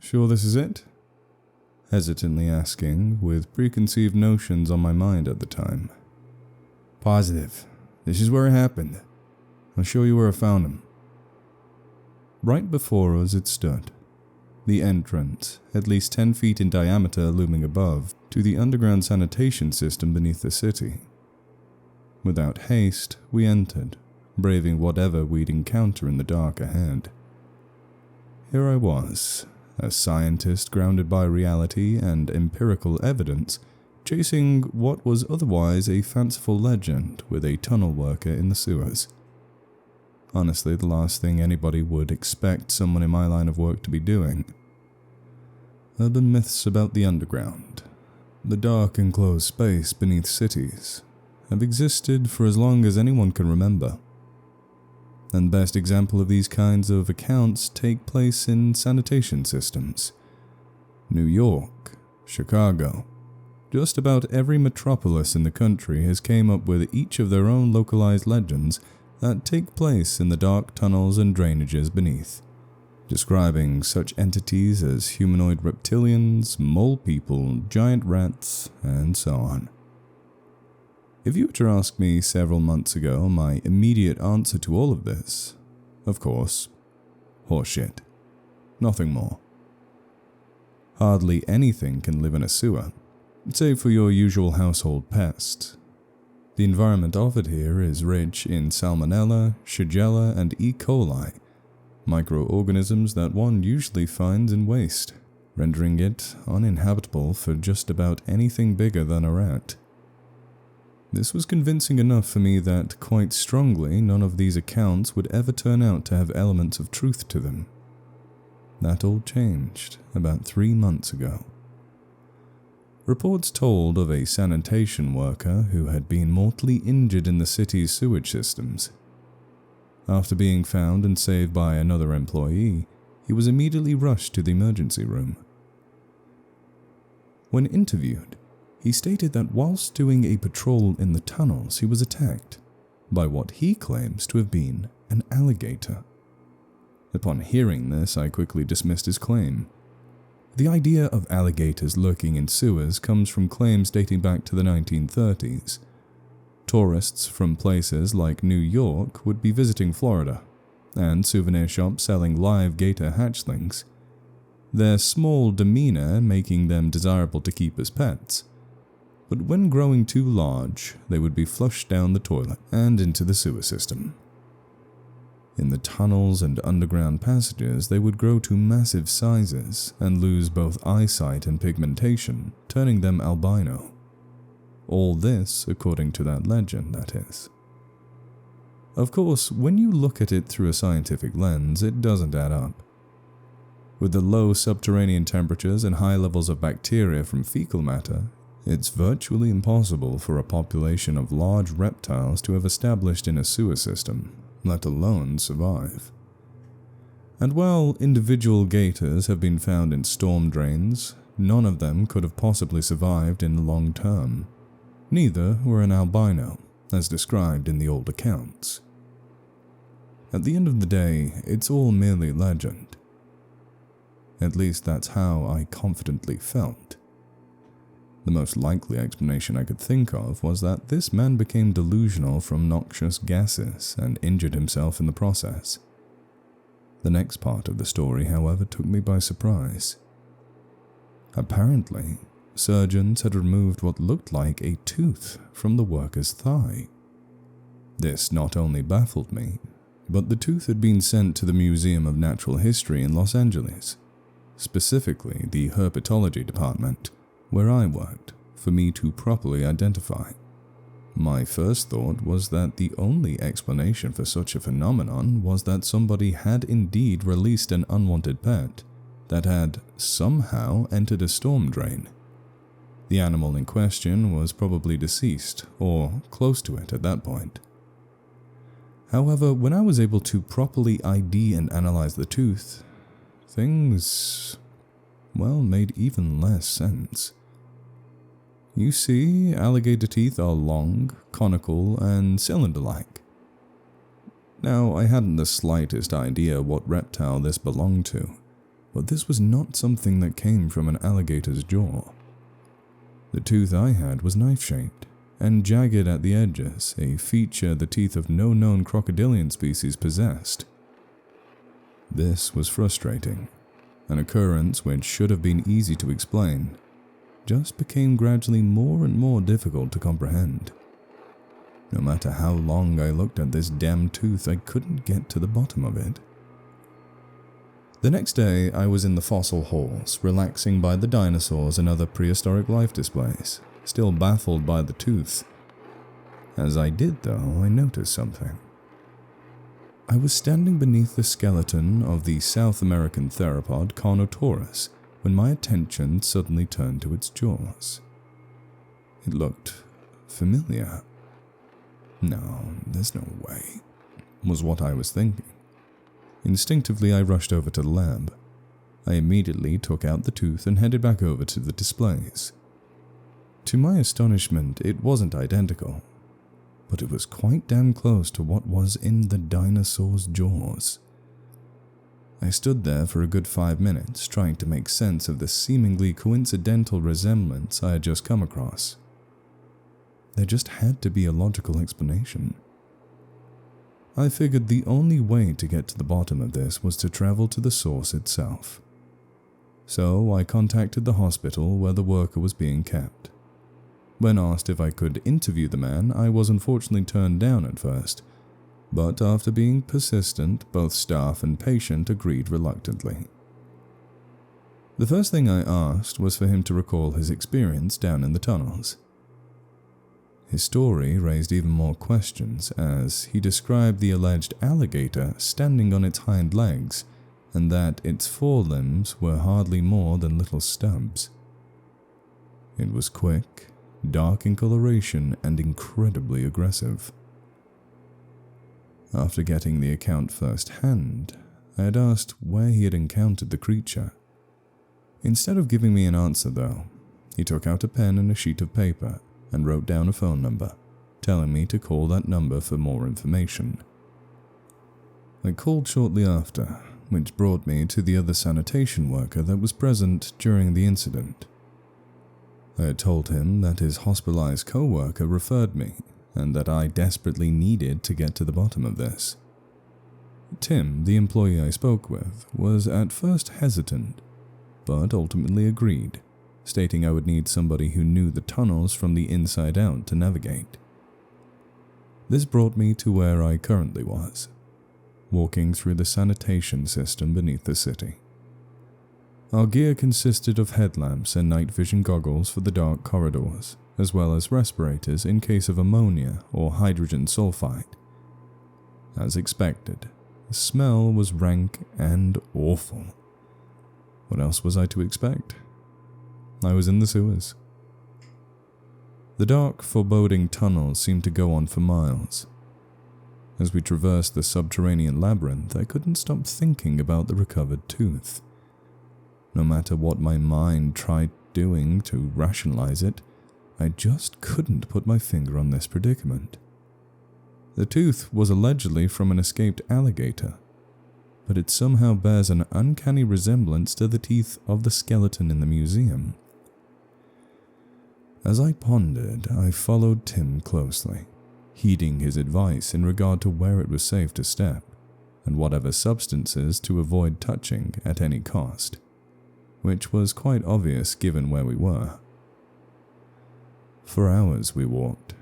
Sure this is it? Hesitantly asking, with preconceived notions on my mind at the time. Positive. This is where it happened. I'll show you where I found him. Right before us it stood. The entrance, at least 10 feet in diameter looming above, to the underground sanitation system beneath the city. Without haste, we entered, braving whatever we'd encounter in the dark ahead. Here I was, a scientist grounded by reality and empirical evidence, chasing what was otherwise a fanciful legend with a tunnel worker in the sewers. Honestly, the last thing anybody would expect someone in my line of work to be doing. Urban myths about the underground, the dark enclosed space beneath cities, have existed for as long as anyone can remember. And the best example of these kinds of accounts take place in sanitation systems. New York, Chicago, just about every metropolis in the country has came up with each of their own localized legends that take place in the dark tunnels and drainages beneath, describing such entities as humanoid reptilians, mole people, giant rats, and so on. If you were to ask me several months ago, my immediate answer to all of this, of course, horseshit. Nothing more. Hardly anything can live in a sewer, save for your usual household pest. The environment offered here is rich in Salmonella, Shigella, and E. coli, microorganisms that one usually finds in waste, rendering it uninhabitable for just about anything bigger than a rat. This was convincing enough for me that, quite strongly, none of these accounts would ever turn out to have elements of truth to them. That all changed about 3 months ago. Reports told of a sanitation worker who had been mortally injured in the city's sewage systems. After being found and saved by another employee, he was immediately rushed to the emergency room. When interviewed, he stated that whilst doing a patrol in the tunnels, he was attacked by what he claims to have been an alligator. Upon hearing this, I quickly dismissed his claim. The idea of alligators lurking in sewers comes from claims dating back to the 1930s. Tourists from places like New York would be visiting Florida, and souvenir shops selling live gator hatchlings, their small demeanor making them desirable to keep as pets. But when growing too large, they would be flushed down the toilet and into the sewer system. In the tunnels and underground passages, they would grow to massive sizes and lose both eyesight and pigmentation, turning them albino. All this, according to that legend, that is. Of course, when you look at it through a scientific lens, it doesn't add up. With the low subterranean temperatures and high levels of bacteria from fecal matter, it's virtually impossible for a population of large reptiles to have established in a sewer system, let alone survive. And while individual gators have been found in storm drains, none of them could have possibly survived in the long term. Neither were an albino, as described in the old accounts. At the end of the day, it's all merely legend. At least that's how I confidently felt. The most likely explanation I could think of was that this man became delusional from noxious gases and injured himself in the process. The next part of the story, however, took me by surprise. Apparently, surgeons had removed what looked like a tooth from the worker's thigh. This not only baffled me, but the tooth had been sent to the Museum of Natural History in Los Angeles, specifically the herpetology department, where I worked, for me to properly identify. My first thought was that the only explanation for such a phenomenon was that somebody had indeed released an unwanted pet that had somehow entered a storm drain. The animal in question was probably deceased, or close to it at that point. However, when I was able to properly ID and analyze the tooth, things, made even less sense. You see, alligator teeth are long, conical, and cylinder-like. Now, I hadn't the slightest idea what reptile this belonged to, but this was not something that came from an alligator's jaw. The tooth I had was knife-shaped and jagged at the edges, a feature the teeth of no known crocodilian species possessed. This was frustrating. An occurrence which should have been easy to explain just became gradually more and more difficult to comprehend. No matter how long I looked at this damned tooth, I couldn't get to the bottom of it. The next day, I was in the fossil halls, relaxing by the dinosaurs and other prehistoric life displays, still baffled by the tooth. As I did, though, I noticed something. I was standing beneath the skeleton of the South American theropod Carnotaurus when my attention suddenly turned to its jaws. It looked familiar. No, there's no way, was what I was thinking. Instinctively, I rushed over to the lab. I immediately took out the tooth and headed back over to the displays. To my astonishment, it wasn't identical, but it was quite damn close to what was in the dinosaur's jaws. I stood there for a good 5 minutes, trying to make sense of the seemingly coincidental resemblance I had just come across. There just had to be a logical explanation. I figured the only way to get to the bottom of this was to travel to the source itself. So I contacted the hospital where the worker was being kept. When asked if I could interview the man, I was unfortunately turned down at first, but after being persistent, both staff and patient agreed reluctantly. The first thing I asked was for him to recall his experience down in the tunnels. His story raised even more questions as he described the alleged alligator standing on its hind legs and that its forelimbs were hardly more than little stubs. It was quick, dark in coloration, and incredibly aggressive. After getting the account firsthand, I had asked where he had encountered the creature. Instead of giving me an answer, though, he took out a pen and a sheet of paper and wrote down a phone number, telling me to call that number for more information. I called shortly after, which brought me to the other sanitation worker that was present during the incident. I had told him that his hospitalized co-worker referred me, and that I desperately needed to get to the bottom of this. Tim, the employee I spoke with, was at first hesitant, but ultimately agreed, stating I would need somebody who knew the tunnels from the inside out to navigate. This brought me to where I currently was, walking through the sanitation system beneath the city. Our gear consisted of headlamps and night vision goggles for the dark corridors, as well as respirators in case of ammonia or hydrogen sulfide. As expected, the smell was rank and awful. What else was I to expect? I was in the sewers. The dark, foreboding tunnels seemed to go on for miles. As we traversed the subterranean labyrinth, I couldn't stop thinking about the recovered tooth. No matter what my mind tried doing to rationalize it, I just couldn't put my finger on this predicament. The tooth was allegedly from an escaped alligator, but it somehow bears an uncanny resemblance to the teeth of the skeleton in the museum. As I pondered, I followed Tim closely, heeding his advice in regard to where it was safe to step, and whatever substances to avoid touching at any cost, which was quite obvious given where we were. For hours we walked,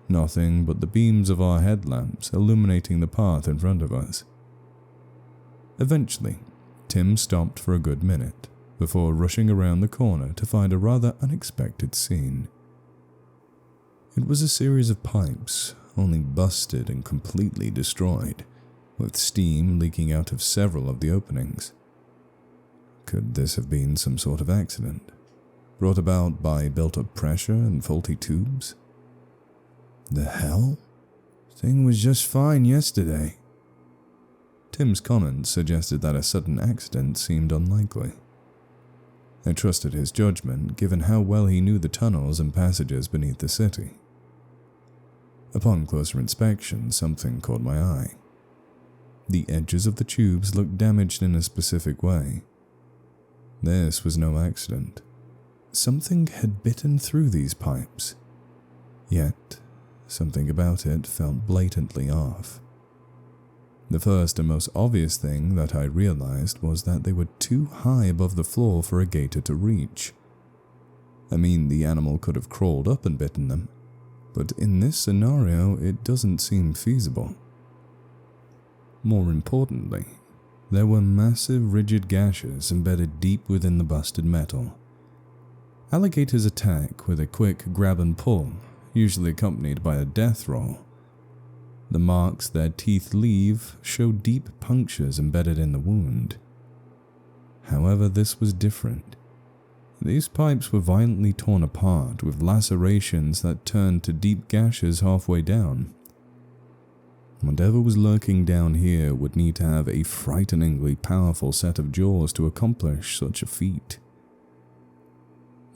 nothing but the beams of our headlamps illuminating the path in front of us. Eventually, Tim stopped for a good minute, before rushing around the corner to find a rather unexpected scene. It was a series of pipes, only busted and completely destroyed, with steam leaking out of several of the openings. Could this have been some sort of accident, brought about by built-up pressure and faulty tubes? The hell? Thing was just fine yesterday. Tim's comments suggested that a sudden accident seemed unlikely. I trusted his judgment, given how well he knew the tunnels and passages beneath the city. Upon closer inspection, something caught my eye. The edges of the tubes looked damaged in a specific way, This was no accident. Something had bitten through these pipes. Yet, something about it felt blatantly off. The first and most obvious thing that I realized was that they were too high above the floor for a gator to reach. I mean, the animal could have crawled up and bitten them, but in this scenario, it doesn't seem feasible. More importantly, there were massive rigid gashes embedded deep within the busted metal. Alligators attack with a quick grab and pull, usually accompanied by a death roll. The marks their teeth leave show deep punctures embedded in the wound. However, this was different. These pipes were violently torn apart with lacerations that turned to deep gashes halfway down. Whatever was lurking down here would need to have a frighteningly powerful set of jaws to accomplish such a feat.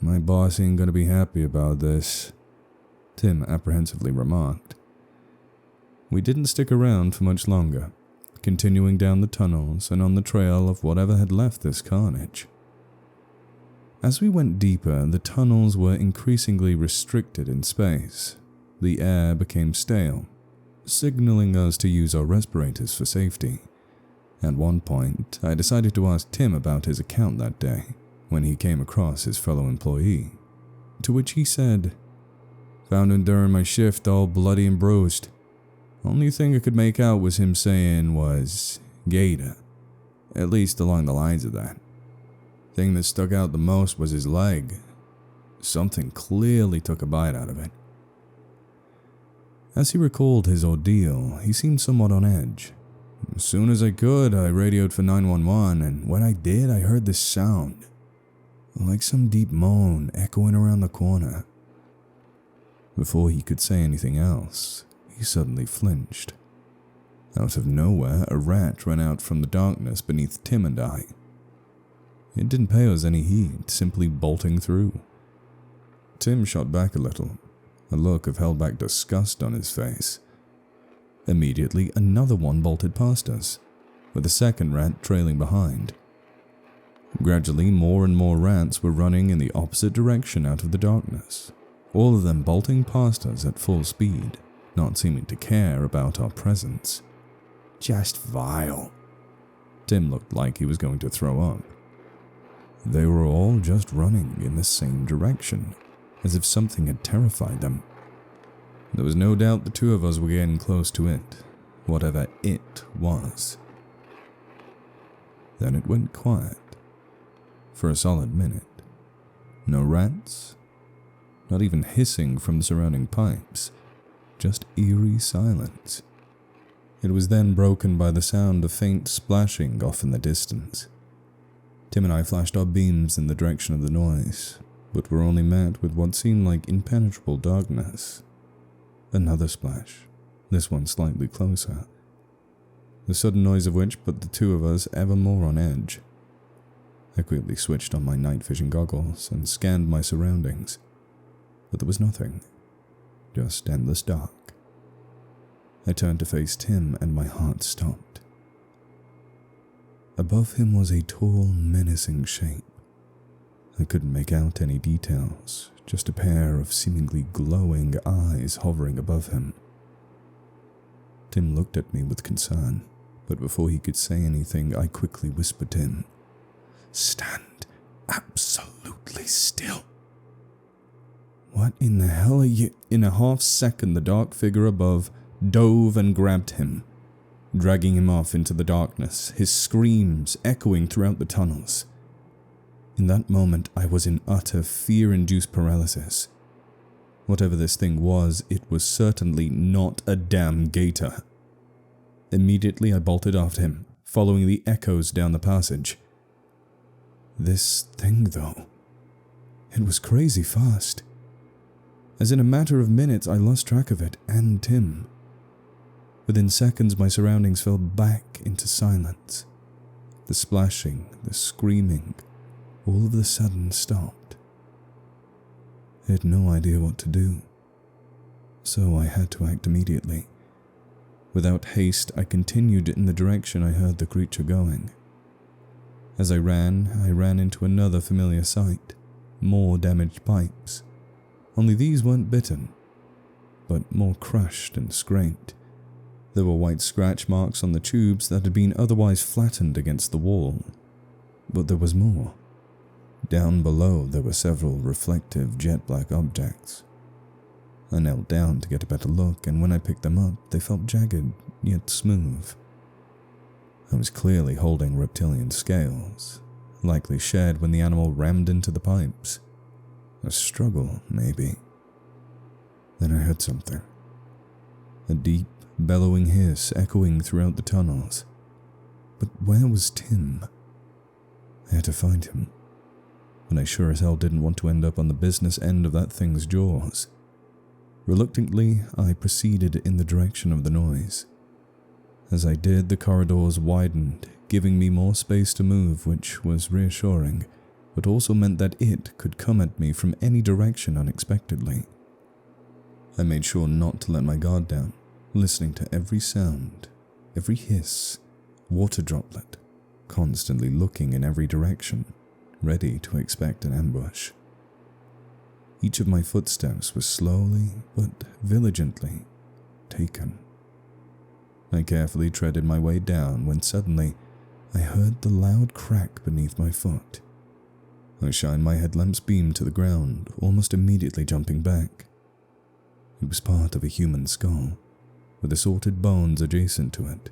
"My boss ain't gonna be happy about this," Tim apprehensively remarked. We didn't stick around for much longer, continuing down the tunnels and on the trail of whatever had left this carnage. As we went deeper, the tunnels were increasingly restricted in space. The air became stale, signaling us to use our respirators for safety. At one point, I decided to ask Tim about his account that day, when he came across his fellow employee, to which he said, "Found him during my shift all bloody and bruised. Only thing I could make out was him saying was gator, at least along the lines of that. Thing that stuck out the most was his leg. Something clearly took a bite out of it." As he recalled his ordeal, he seemed somewhat on edge. "As soon as I could, I radioed for 911, and when I did, I heard this sound. Like some deep moan echoing around the corner." Before he could say anything else, he suddenly flinched. Out of nowhere, a rat ran out from the darkness beneath Tim and I. It didn't pay us any heed, simply bolting through. Tim shot back a little, a look of held-back disgust on his face. Immediately, another one bolted past us, with a second rat trailing behind. Gradually, more and more rats were running in the opposite direction out of the darkness, all of them bolting past us at full speed, not seeming to care about our presence. Just vile. Tim looked like he was going to throw up. They were all just running in the same direction, as if something had terrified them. There was no doubt the two of us were getting close to it, whatever it was. Then it went quiet. For a solid minute. No rats, not even hissing from the surrounding pipes, just eerie silence. It was then broken by the sound of faint splashing off in the distance. Tim and I flashed our beams in the direction of the noise, but were only met with what seemed like impenetrable darkness. Another splash, this one slightly closer. The sudden noise of which put the two of us ever more on edge. I quickly switched on my night vision goggles and scanned my surroundings, but there was nothing, just endless dark. I turned to face Tim and my heart stopped. Above him was a tall, menacing shape. I couldn't make out any details, just a pair of seemingly glowing eyes hovering above him. Tim looked at me with concern, but before he could say anything, I quickly whispered to him, "Stand absolutely still." "What in the hell are you?" In a half second, the dark figure above dove and grabbed him, dragging him off into the darkness, his screams echoing throughout the tunnels. In that moment, I was in utter fear-induced paralysis. Whatever this thing was, it was certainly not a damn gator. Immediately, I bolted after him, following the echoes down the passage. This thing, though, it was crazy fast. As in a matter of minutes, I lost track of it and Tim. Within seconds, my surroundings fell back into silence. The splashing, the screaming, all of a sudden stopped. I had no idea what to do, so I had to act immediately. Without haste, I continued in the direction I heard the creature going. As I ran into another familiar sight, more damaged pipes. Only these weren't bitten, but more crushed and scraped. There were white scratch marks on the tubes that had been otherwise flattened against the wall. But there was more. Down below there were several reflective jet-black objects. I knelt down to get a better look, and when I picked them up, they felt jagged, yet smooth. I was clearly holding reptilian scales, likely shed when the animal rammed into the pipes. A struggle, maybe. Then I heard something. A deep, bellowing hiss echoing throughout the tunnels. But where was Tim? I had to find him. But I sure as hell didn't want to end up on the business end of that thing's jaws. Reluctantly, I proceeded in the direction of the noise. As I did, the corridors widened, giving me more space to move, which was reassuring, but also meant that it could come at me from any direction unexpectedly. I made sure not to let my guard down, listening to every sound, every hiss, water droplet, constantly looking in every direction, ready to expect an ambush. Each of my footsteps was slowly, but vigilantly, taken. I carefully treaded my way down when suddenly I heard the loud crack beneath my foot. I shined my headlamp's beam to the ground, almost immediately jumping back. It was part of a human skull, with assorted bones adjacent to it.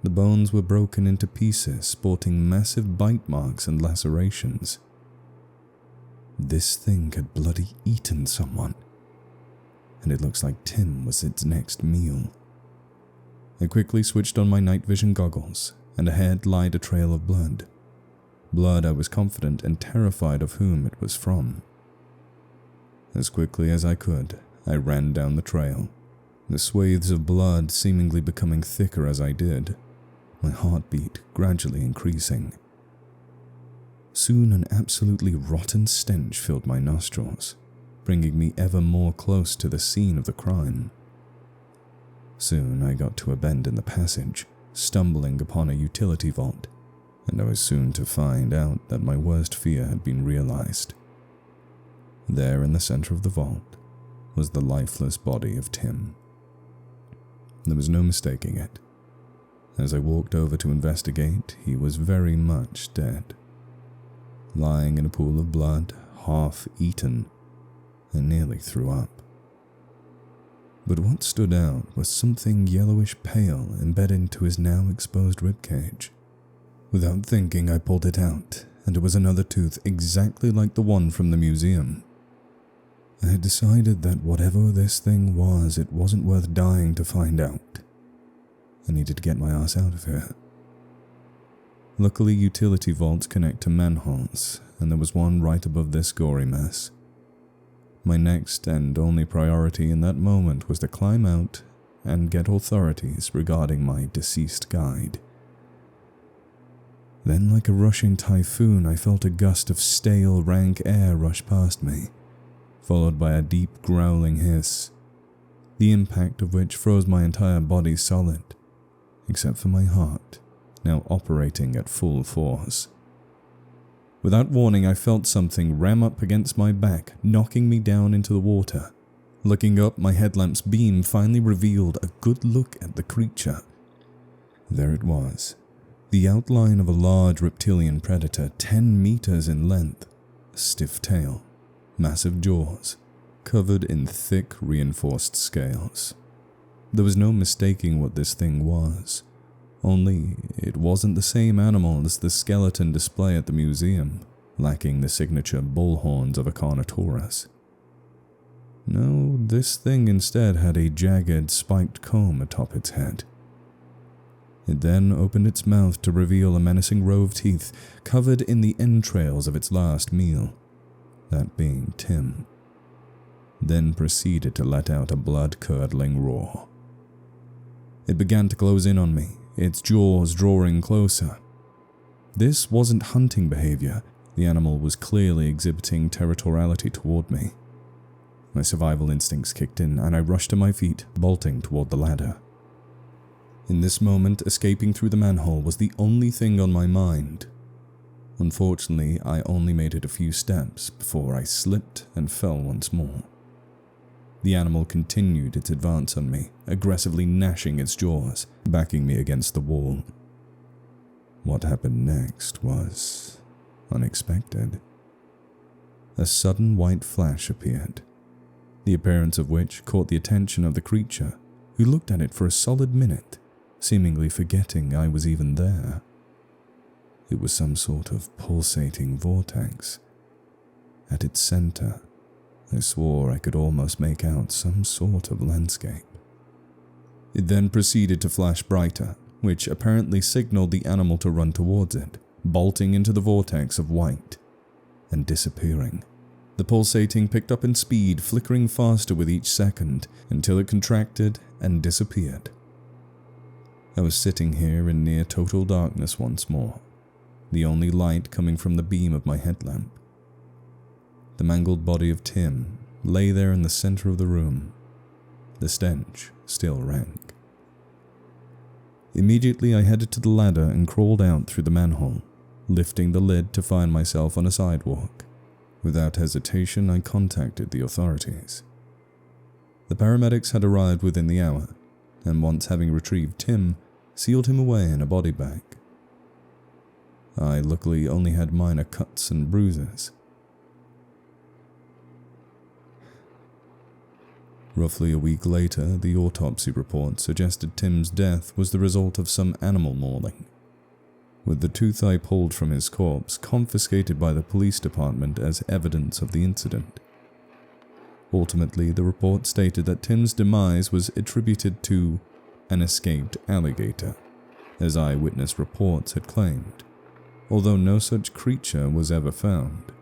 The bones were broken into pieces, sporting massive bite marks and lacerations. This thing had bloody eaten someone, and it looks like Tim was its next meal. I quickly switched on my night vision goggles, and ahead lied a trail of blood. Blood I was confident and terrified of whom it was from. As quickly as I could, I ran down the trail, the swathes of blood seemingly becoming thicker as I did, my heartbeat gradually increasing. Soon an absolutely rotten stench filled my nostrils, bringing me ever more close to the scene of the crime. Soon I got to a bend in the passage, stumbling upon a utility vault, and I was soon to find out that my worst fear had been realized. There in the center of the vault was the lifeless body of Tim. There was no mistaking it. As I walked over to investigate, he was very much dead. Lying in a pool of blood, half eaten, I nearly threw up. But what stood out was something yellowish pale embedded into his now exposed ribcage. Without thinking, I pulled it out, and it was another tooth exactly like the one from the museum. I had decided that whatever this thing was, it wasn't worth dying to find out. I needed to get my ass out of here. Luckily, utility vaults connect to manholes, and there was one right above this gory mess. My next and only priority in that moment was to climb out and get authorities regarding my deceased guide. Then, like a rushing typhoon, I felt a gust of stale, rank air rush past me, followed by a deep growling hiss, the impact of which froze my entire body solid, except for my heart, now operating at full force. Without warning, I felt something ram up against my back, knocking me down into the water. Looking up, my headlamp's beam finally revealed a good look at the creature. There it was, the outline of a large reptilian predator 10 meters in length, a stiff tail, massive jaws, covered in thick reinforced scales. There was no mistaking what this thing was. Only, it wasn't the same animal as the skeleton display at the museum, lacking the signature bull horns of a Carnotaurus. No, this thing instead had a jagged, spiked comb atop its head. It then opened its mouth to reveal a menacing row of teeth covered in the entrails of its last meal, that being Tim. Then proceeded to let out a blood-curdling roar. It began to close in on me, its jaws drawing closer. This wasn't hunting behavior. The animal was clearly exhibiting territoriality toward me. My survival instincts kicked in, and I rushed to my feet, bolting toward the ladder. In this moment, escaping through the manhole was the only thing on my mind. Unfortunately, I only made it a few steps before I slipped and fell once more. The animal continued its advance on me, aggressively gnashing its jaws, backing me against the wall. What happened next was unexpected. A sudden white flash appeared, the appearance of which caught the attention of the creature, who looked at it for a solid minute, seemingly forgetting I was even there. It was some sort of pulsating vortex. At its center, I swore I could almost make out some sort of landscape. It then proceeded to flash brighter, which apparently signaled the animal to run towards it, bolting into the vortex of white and disappearing. The pulsating picked up in speed, flickering faster with each second until it contracted and disappeared. I was sitting here in near total darkness once more, the only light coming from the beam of my headlamp. The mangled body of Tim lay there in the center of the room. The stench still rank. Immediately I headed to the ladder and crawled out through the manhole, lifting the lid to find myself on a sidewalk. Without hesitation, I contacted the authorities. The paramedics had arrived within the hour, and once having retrieved Tim, sealed him away in a body bag. I luckily only had minor cuts and bruises. Roughly a week later, the autopsy report suggested Tim's death was the result of some animal mauling, with the tooth I pulled from his corpse confiscated by the police department as evidence of the incident. Ultimately, the report stated that Tim's demise was attributed to an escaped alligator, as eyewitness reports had claimed, although no such creature was ever found.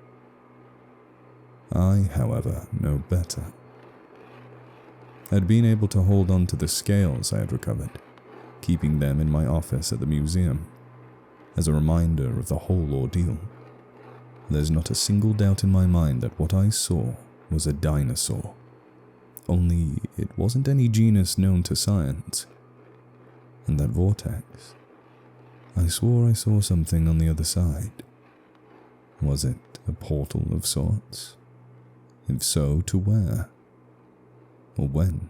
I, however, know better. I'd been able to hold on to the scales I had recovered, keeping them in my office at the museum, as a reminder of the whole ordeal. There's not a single doubt in my mind that what I saw was a dinosaur, only it wasn't any genus known to science. And that vortex, I swore I saw something on the other side. Was it a portal of sorts? If so, to where? Or when?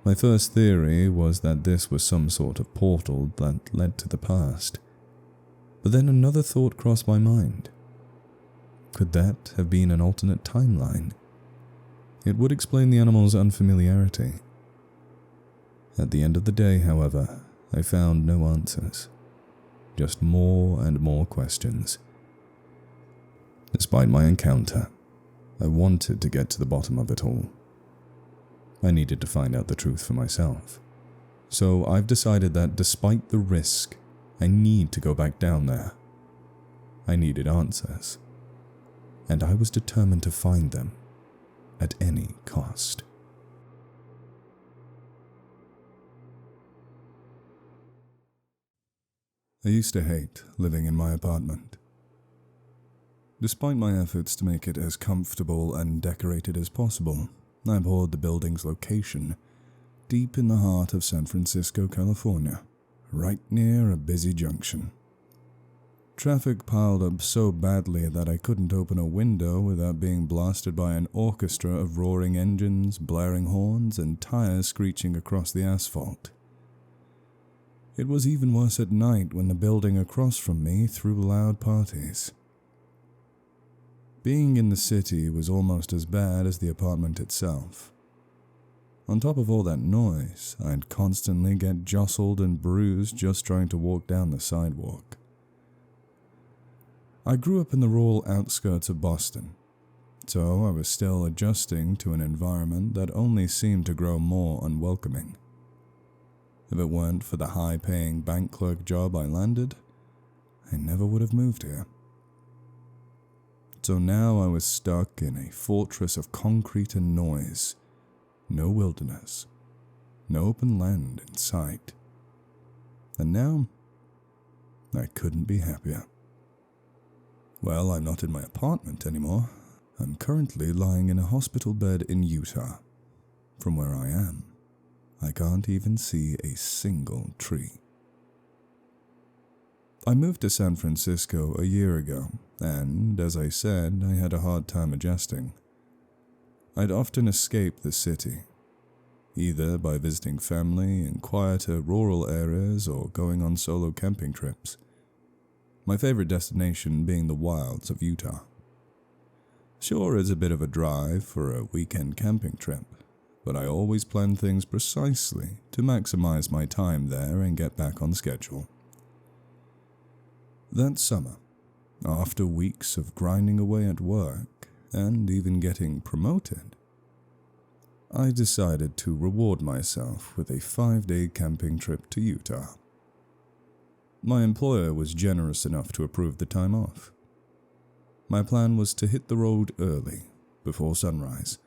My first theory was that this was some sort of portal that led to the past. But then another thought crossed my mind. Could that have been an alternate timeline? It would explain the animal's unfamiliarity. At the end of the day, however, I found no answers. Just more and more questions. Despite my encounter, I wanted to get to the bottom of it all. I needed to find out the truth for myself. So I've decided that despite the risk, I need to go back down there. I needed answers. And I was determined to find them at any cost. I used to hate living in my apartment. Despite my efforts to make it as comfortable and decorated as possible, I abhorred the building's location, deep in the heart of San Francisco, California, right near a busy junction. Traffic piled up so badly that I couldn't open a window without being blasted by an orchestra of roaring engines, blaring horns, and tires screeching across the asphalt. It was even worse at night when the building across from me threw loud parties. Being in the city was almost as bad as the apartment itself. On top of all that noise, I'd constantly get jostled and bruised just trying to walk down the sidewalk. I grew up in the rural outskirts of Boston, so I was still adjusting to an environment that only seemed to grow more unwelcoming. If it weren't for the high-paying bank clerk job I landed, I never would have moved here. So now I was stuck in a fortress of concrete and noise, no wilderness, no open land in sight. And now, I couldn't be happier. Well, I'm not in my apartment anymore. I'm currently lying in a hospital bed in Utah. From where I am, I can't even see a single tree. I moved to San Francisco a year ago, and, as I said, I had a hard time adjusting. I'd often escape the city, either by visiting family in quieter rural areas or going on solo camping trips. My favorite destination being the wilds of Utah. Sure, it's a bit of a drive for a weekend camping trip, but I always plan things precisely to maximize my time there and get back on schedule. That summer, after weeks of grinding away at work and even getting promoted, I decided to reward myself with a 5-day camping trip to Utah. My employer was generous enough to approve the time off. My plan was to hit the road early, before sunrise,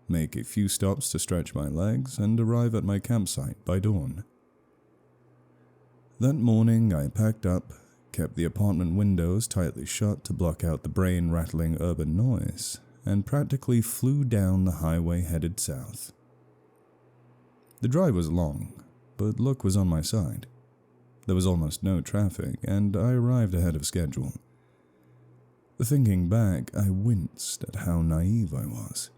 make a few stops to stretch my legs, and arrive at my campsite by dawn. That morning I packed up, kept the apartment windows tightly shut to block out the brain-rattling urban noise, and practically flew down the highway headed south. The drive was long, but luck was on my side. There was almost no traffic, and I arrived ahead of schedule. Thinking back, I winced at how naive I was.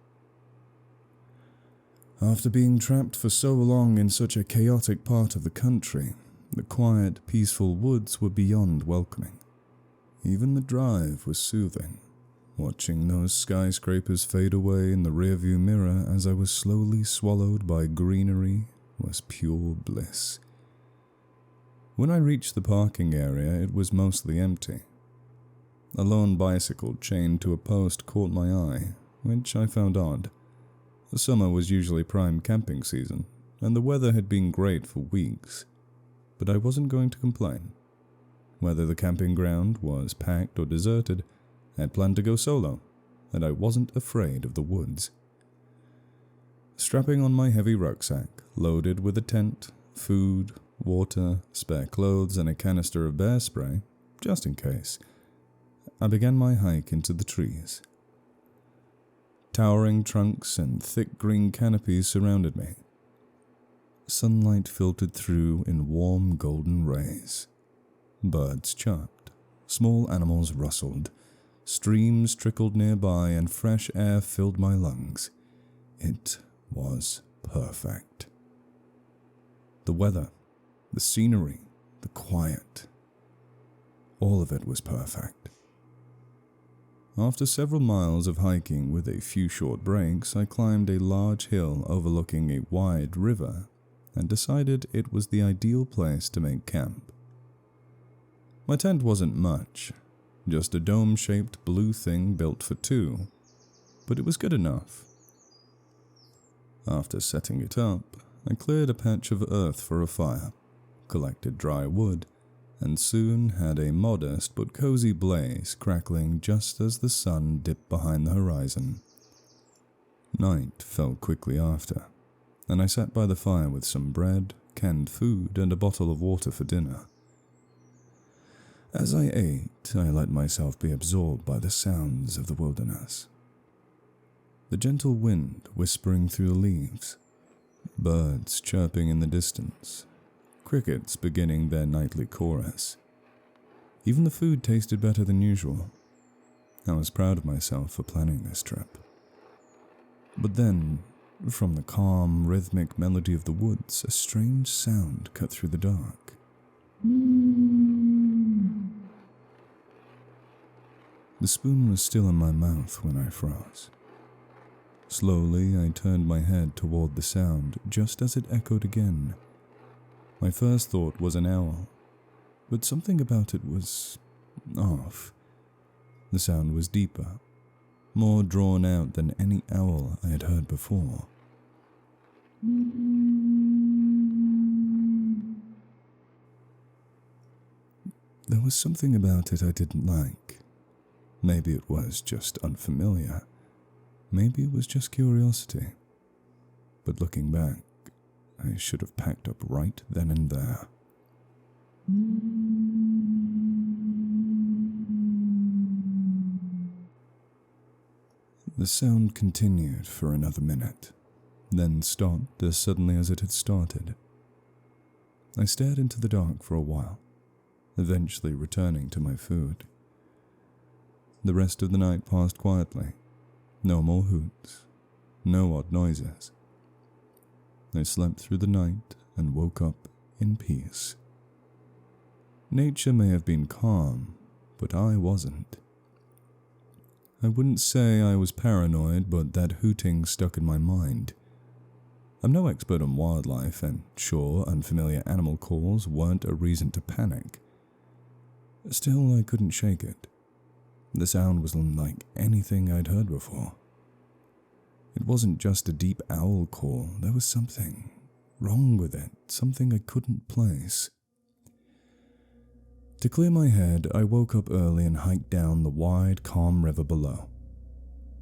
After being trapped for so long in such a chaotic part of the country, the quiet, peaceful woods were beyond welcoming. Even the drive was soothing. Watching those skyscrapers fade away in the rearview mirror as I was slowly swallowed by greenery was pure bliss. When I reached the parking area, it was mostly empty. A lone bicycle chained to a post caught my eye, which I found odd. The summer was usually prime camping season, and the weather had been great for weeks, but I wasn't going to complain. Whether the camping ground was packed or deserted, I had planned to go solo, and I wasn't afraid of the woods. Strapping on my heavy rucksack, loaded with a tent, food, water, spare clothes, and a canister of bear spray, just in case, I began my hike into the trees. Towering trunks and thick green canopies surrounded me. Sunlight filtered through in warm golden rays. Birds chirped, small animals rustled, streams trickled nearby, and fresh air filled my lungs. It was perfect. The weather, the scenery, the quiet, all of it was perfect. After several miles of hiking with a few short breaks, I climbed a large hill overlooking a wide river and decided it was the ideal place to make camp. My tent wasn't much, just a dome-shaped blue thing built for two, but it was good enough. After setting it up, I cleared a patch of earth for a fire, collected dry wood, and soon had a modest but cozy blaze crackling just as the sun dipped behind the horizon. Night fell quickly after, and I sat by the fire with some bread, canned food, and a bottle of water for dinner. As I ate, I let myself be absorbed by the sounds of the wilderness. The gentle wind whispering through the leaves, birds chirping in the distance, crickets beginning their nightly chorus. Even the food tasted better than usual. I was proud of myself for planning this trip. But then, from the calm, rhythmic melody of the woods, a strange sound cut through the dark. The spoon was still in my mouth when I froze. Slowly, I turned my head toward the sound just as it echoed again. My first thought was an owl, but something about it was off. The sound was deeper, more drawn out than any owl I had heard before. There was something about it I didn't like. Maybe it was just unfamiliar. Maybe it was just curiosity. But looking back, I should have packed up right then and there. The sound continued for another minute, then stopped as suddenly as it had started. I stared into the dark for a while, eventually returning to my food. The rest of the night passed quietly. No more hoots, no odd noises. I slept through the night and woke up in peace. Nature may have been calm, but I wasn't. I wouldn't say I was paranoid, but that hooting stuck in my mind. I'm no expert on wildlife, and sure, unfamiliar animal calls weren't a reason to panic. Still, I couldn't shake it. The sound was unlike anything I'd heard before. It wasn't just a deep owl call, there was something wrong with it, something I couldn't place. To clear my head, I woke up early and hiked down the wide, calm river below.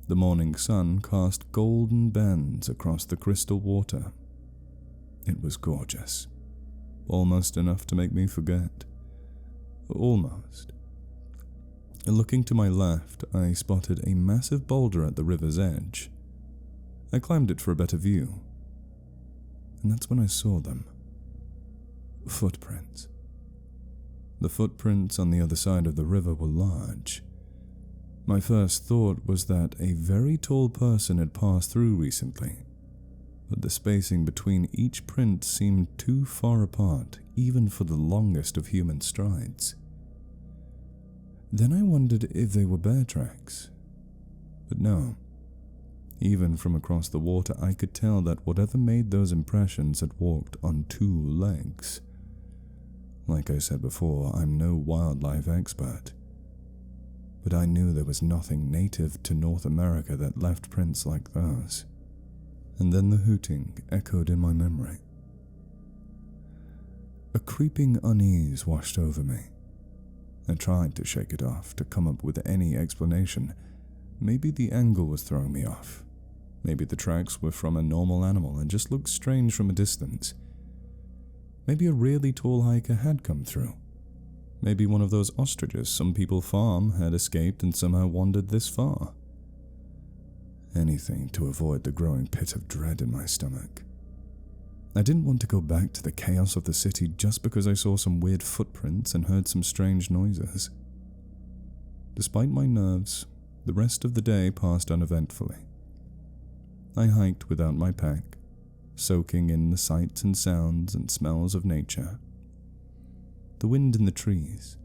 The morning sun cast golden bands across the crystal water. It was gorgeous, almost enough to make me forget. Almost. Looking to my left, I spotted a massive boulder at the river's edge. I climbed it for a better view, and that's when I saw them. Footprints. The footprints on the other side of the river were large. My first thought was that a very tall person had passed through recently, but the spacing between each print seemed too far apart, even for the longest of human strides. Then I wondered if they were bear tracks, but no. Even from across the water, I could tell that whatever made those impressions had walked on 2 legs. Like I said before, I'm no wildlife expert, but I knew there was nothing native to North America that left prints like those. And then the hooting echoed in my memory. A creeping unease washed over me. I tried to shake it off, to come up with any explanation. Maybe the angle was throwing me off. Maybe the tracks were from a normal animal and just looked strange from a distance. Maybe a really tall hiker had come through. Maybe one of those ostriches some people farm had escaped and somehow wandered this far. Anything to avoid the growing pit of dread in my stomach. I didn't want to go back to the chaos of the city just because I saw some weird footprints and heard some strange noises. Despite my nerves, the rest of the day passed uneventfully. I hiked without my pack, soaking in the sights and sounds and smells of nature. The wind in the trees,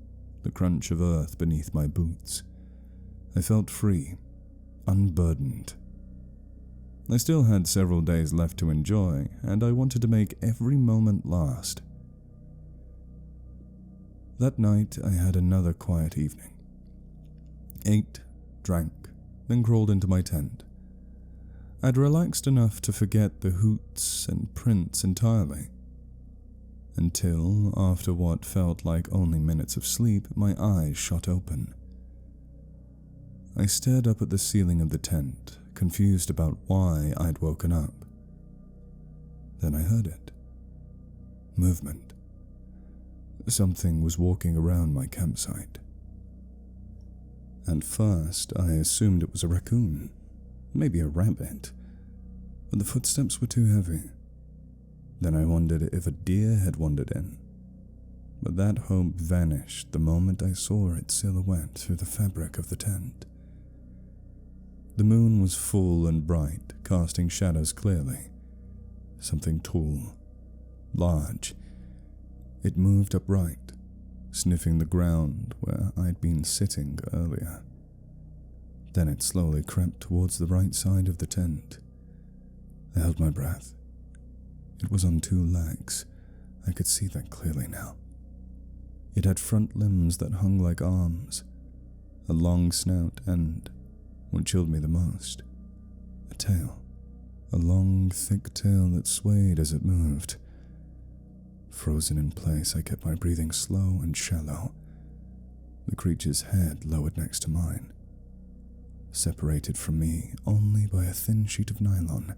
the crunch of earth beneath my boots. I felt free, unburdened. I still had several days left to enjoy, and I wanted to make every moment last. That night I had another quiet evening. Ate, drank, then crawled into my tent. I'd relaxed enough to forget the hoots and prints entirely. Until, after what felt like only minutes of sleep, my eyes shot open. I stared up at the ceiling of the tent, confused about why I'd woken up. Then I heard it. Movement. Something was walking around my campsite. At first, I assumed it was a raccoon, maybe a rabbit, but the footsteps were too heavy. Then I wondered if a deer had wandered in, but that hope vanished the moment I saw its silhouette through the fabric of the tent. The moon was full and bright, casting shadows clearly. Something tall, large. It moved upright, sniffing the ground where I'd been sitting earlier. Then it slowly crept towards the right side of the tent. I held my breath. It was on 2 legs. I could see that clearly now. It had front limbs that hung like arms, a long snout, and, what chilled me the most, a tail. A long, thick tail that swayed as it moved. Frozen in place, I kept my breathing slow and shallow. The creature's head lowered next to mine, separated from me only by a thin sheet of nylon.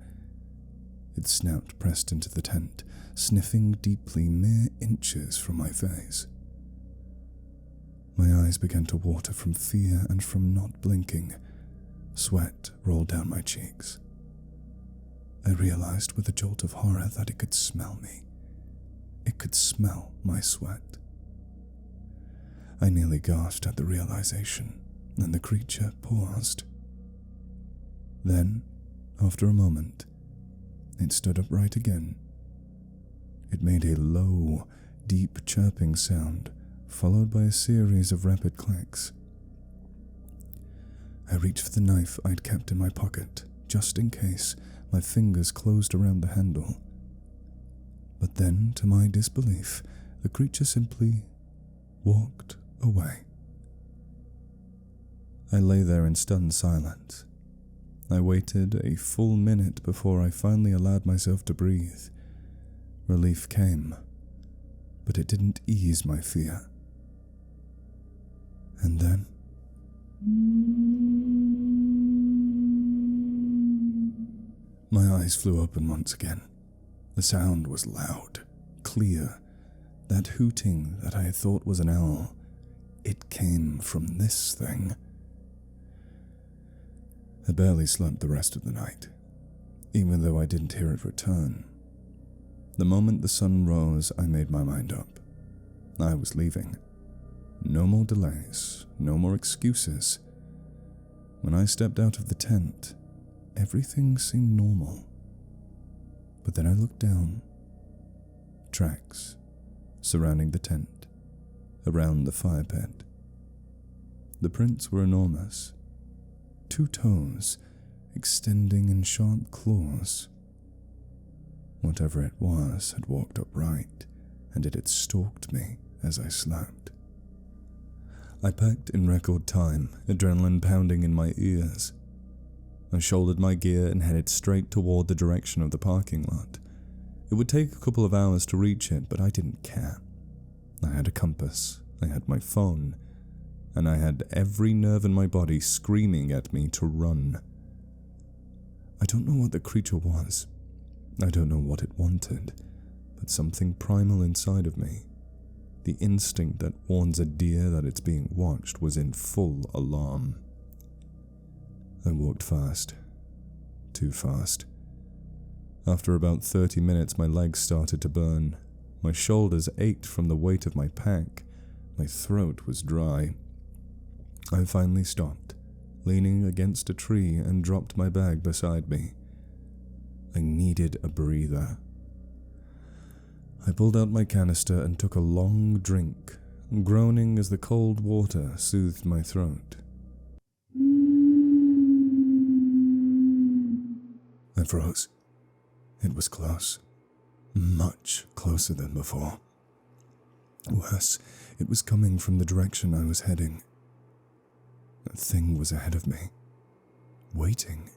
Its snout pressed into the tent, sniffing deeply mere inches from my face. My eyes began to water from fear and from not blinking. Sweat rolled down my cheeks. I realized with a jolt of horror that it could smell me. It could smell my sweat. I nearly gasped at the realization, and the creature paused. Then, after a moment, it stood upright again. It made a low, deep chirping sound, followed by a series of rapid clicks. I reached for the knife I'd kept in my pocket, just in case my fingers closed around the handle. But then, to my disbelief, the creature simply walked away. I lay there in stunned silence. I waited a full minute before I finally allowed myself to breathe. Relief came, but it didn't ease my fear. And then, my eyes flew open once again. The sound was loud, clear. That hooting that I had thought was an owl, it came from this thing. I barely slept the rest of the night, even though I didn't hear it return. The moment the sun rose, I made my mind up. I was leaving. No more delays, no more excuses. When I stepped out of the tent, everything seemed normal. But then I looked down. Tracks surrounding the tent, around the fire pit. The prints were enormous. 2 toes extending in sharp claws. Whatever it was had walked upright, and it had stalked me as I slept. I packed in record time, adrenaline pounding in my ears. I shouldered my gear and headed straight toward the direction of the parking lot. It would take a couple of hours to reach it, but I didn't care. I had a compass, I had my phone, and I had every nerve in my body screaming at me to run. I don't know what the creature was. I don't know what it wanted, but something primal inside of me, the instinct that warns a deer that it's being watched, was in full alarm. I walked fast. Too fast. After about 30 minutes, my legs started to burn. My shoulders ached from the weight of my pack. My throat was dry. I finally stopped, leaning against a tree, and dropped my bag beside me. I needed a breather. I pulled out my canister and took a long drink, groaning as the cold water soothed my throat. I froze. It was close. Much closer than before. Worse, it was coming from the direction I was heading. That thing was ahead of me, waiting.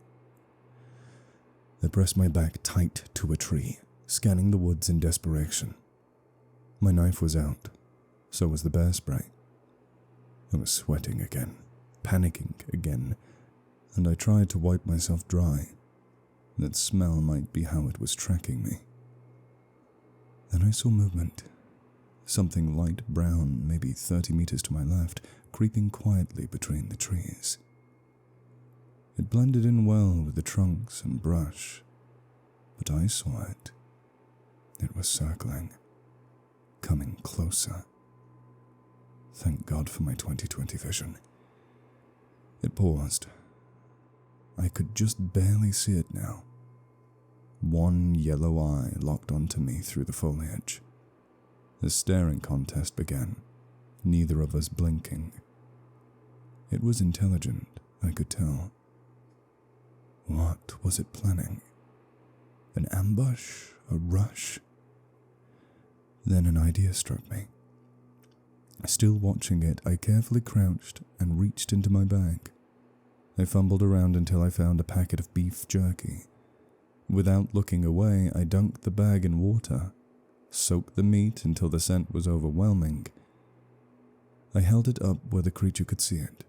I pressed my back tight to a tree, scanning the woods in desperation. My knife was out, so was the bear spray. I was sweating again, panicking again, and I tried to wipe myself dry. That smell might be how it was tracking me. Then I saw movement. Something light brown, maybe 30 meters to my left, creeping quietly between the trees. It blended in well with the trunks and brush, but I saw it. It was circling, coming closer. Thank God for my 20/20 vision. It paused. I could just barely see it now. One yellow eye locked onto me through the foliage. The staring contest began, neither of us blinking. It was intelligent, I could tell. What was it planning? An ambush? A rush? Then an idea struck me. Still watching it, I carefully crouched and reached into my bag. I fumbled around until I found a packet of beef jerky. Without looking away, I dunked the bag in water, soaked the meat until the scent was overwhelming. I held it up where the creature could see it.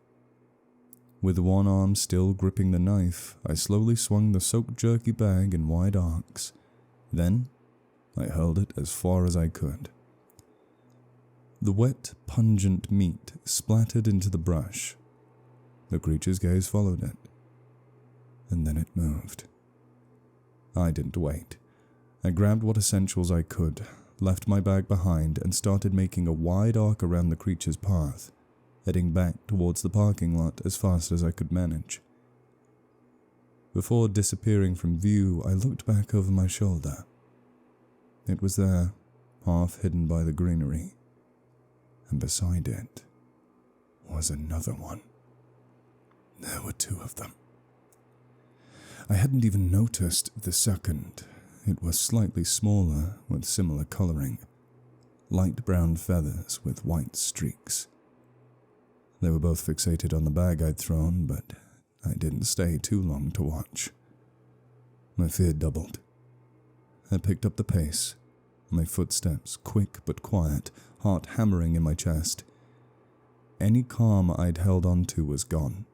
With one arm still gripping the knife, I slowly swung the soaked jerky bag in wide arcs. Then, I hurled it as far as I could. The wet, pungent meat splattered into the brush. The creature's gaze followed it, and then it moved. I didn't wait. I grabbed what essentials I could, left my bag behind and started making a wide arc around the creature's path, heading back towards the parking lot as fast as I could manage. Before disappearing from view, I looked back over my shoulder. It was there, half hidden by the greenery, and beside it was another one. There were two of them. I hadn't even noticed the second. It was slightly smaller with similar coloring, light brown feathers with white streaks. They were both fixated on the bag I'd thrown, but I didn't stay too long to watch. My fear doubled. I picked up the pace, my footsteps quick but quiet, heart hammering in my chest. Any calm I'd held on to was gone.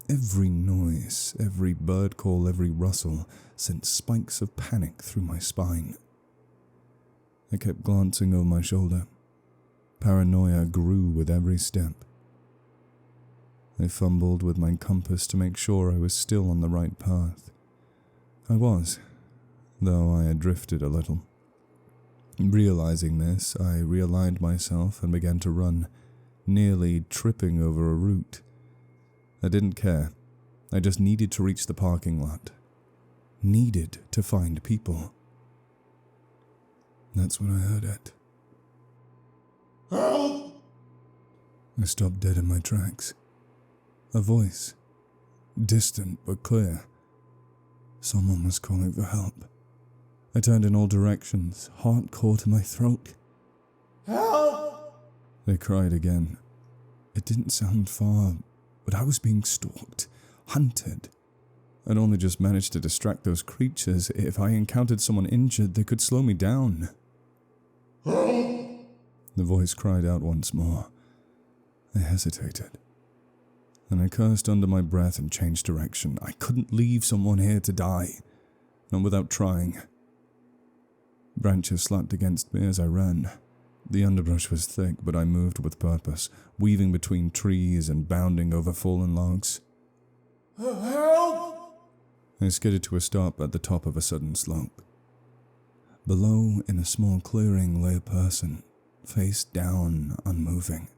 Every noise, every bird call, every rustle sent spikes of panic through my spine. I kept glancing over my shoulder. Paranoia grew with every step. I fumbled with my compass to make sure I was still on the right path. I was, though I had drifted a little. Realizing this, I realigned myself and began to run, nearly tripping over a root. I didn't care. I just needed to reach the parking lot. Needed to find people. That's when I heard it. Help! I stopped dead in my tracks. A voice, distant but clear. Someone was calling for help. I turned in all directions, heart caught in my throat. Help! They cried again. It didn't sound far, but I was being stalked, hunted. I'd only just managed to distract those creatures. If I encountered someone injured, they could slow me down. Help! The voice cried out once more. I hesitated. Then I cursed under my breath and changed direction. I couldn't leave someone here to die, not without trying. Branches slapped against me as I ran. The underbrush was thick, but I moved with purpose, weaving between trees and bounding over fallen logs. Help! I skidded to a stop at the top of a sudden slope. Below, in a small clearing, lay a person, face down, unmoving.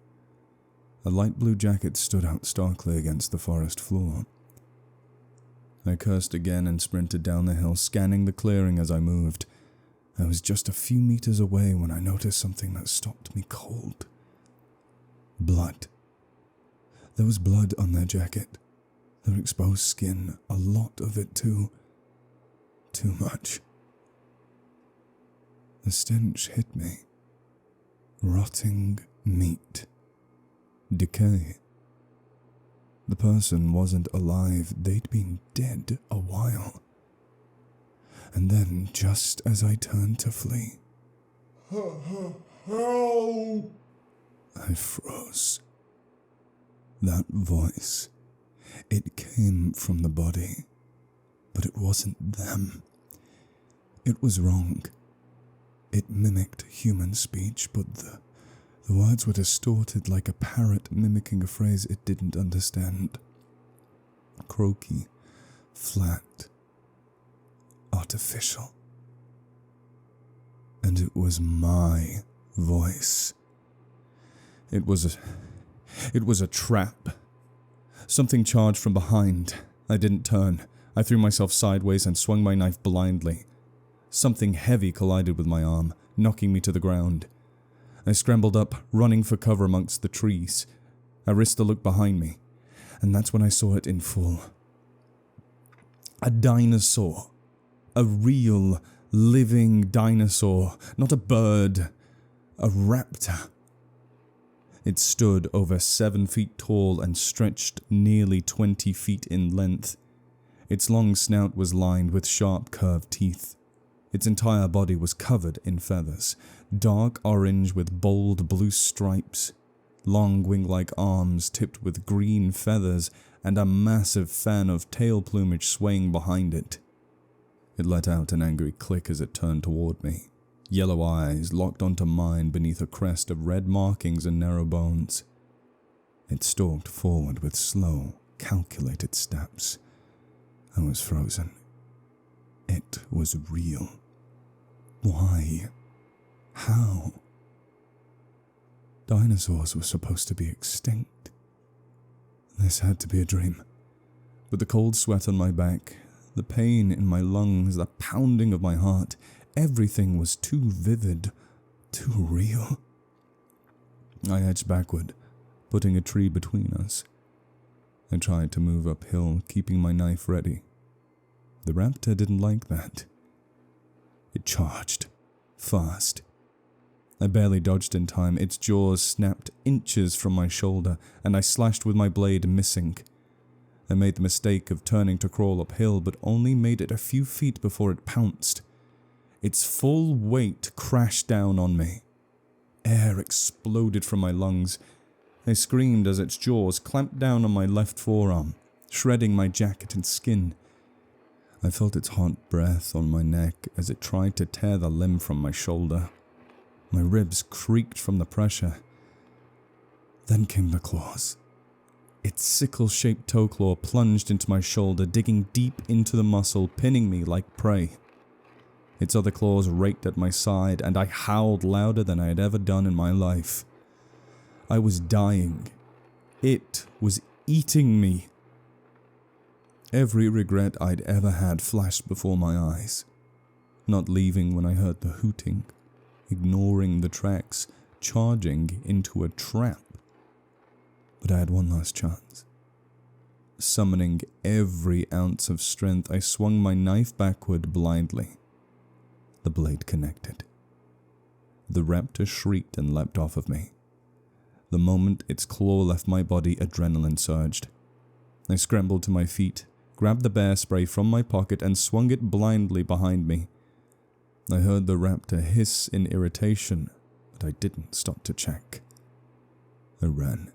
A light blue jacket stood out starkly against the forest floor. I cursed again and sprinted down the hill, scanning the clearing as I moved. I was just a few meters away when I noticed something that stopped me cold. Blood. There was blood on their jacket, their exposed skin, a lot of it too. Too much. The stench hit me. Rotting meat. Decay. The person wasn't alive, they'd been dead a while. And then, just as I turned to flee, I froze. That voice, it came from the body, but it wasn't them. It was wrong. It mimicked human speech, but the words were distorted like a parrot mimicking a phrase it didn't understand. Croaky, flat, artificial. And it was my voice. It was a trap. Something charged from behind. I didn't turn. I threw myself sideways and swung my knife blindly. Something heavy collided with my arm, knocking me to the ground. I scrambled up, running for cover amongst the trees. I risked a look behind me, and that's when I saw it in full. A dinosaur. A real, living dinosaur, not a bird. A raptor. It stood over 7 feet tall and stretched nearly 20 feet in length. Its long snout was lined with sharp, curved teeth. Its entire body was covered in feathers, dark orange with bold blue stripes, long wing-like arms tipped with green feathers, and a massive fan of tail plumage swaying behind it. It let out an angry click as it turned toward me, yellow eyes locked onto mine beneath a crest of red markings and narrow bones. It stalked forward with slow, calculated steps. I was frozen. It was real. Why? How? Dinosaurs were supposed to be extinct. This had to be a dream. With the cold sweat on my back, the pain in my lungs, the pounding of my heart, everything was too vivid, too real. I edged backward, putting a tree between us. I tried to move uphill, keeping my knife ready. The raptor didn't like that. It charged, fast. I barely dodged in time. Its jaws snapped inches from my shoulder, and I slashed with my blade, missing. I made the mistake of turning to crawl uphill, but only made it a few feet before it pounced. Its full weight crashed down on me. Air exploded from my lungs. I screamed as its jaws clamped down on my left forearm, shredding my jacket and skin. I felt its hot breath on my neck as it tried to tear the limb from my shoulder. My ribs creaked from the pressure. Then came the claws. Its sickle-shaped toe claw plunged into my shoulder, digging deep into the muscle, pinning me like prey. Its other claws raked at my side, and I howled louder than I had ever done in my life. I was dying. It was eating me. Every regret I'd ever had flashed before my eyes. Not leaving when I heard the hooting, ignoring the tracks, charging into a trap. But I had one last chance. Summoning every ounce of strength, I swung my knife backward blindly. The blade connected. The raptor shrieked and leapt off of me. The moment its claw left my body, adrenaline surged. I scrambled to my feet, grabbed the bear spray from my pocket, and swung it blindly behind me. I heard the raptor hiss in irritation, but I didn't stop to check. I ran.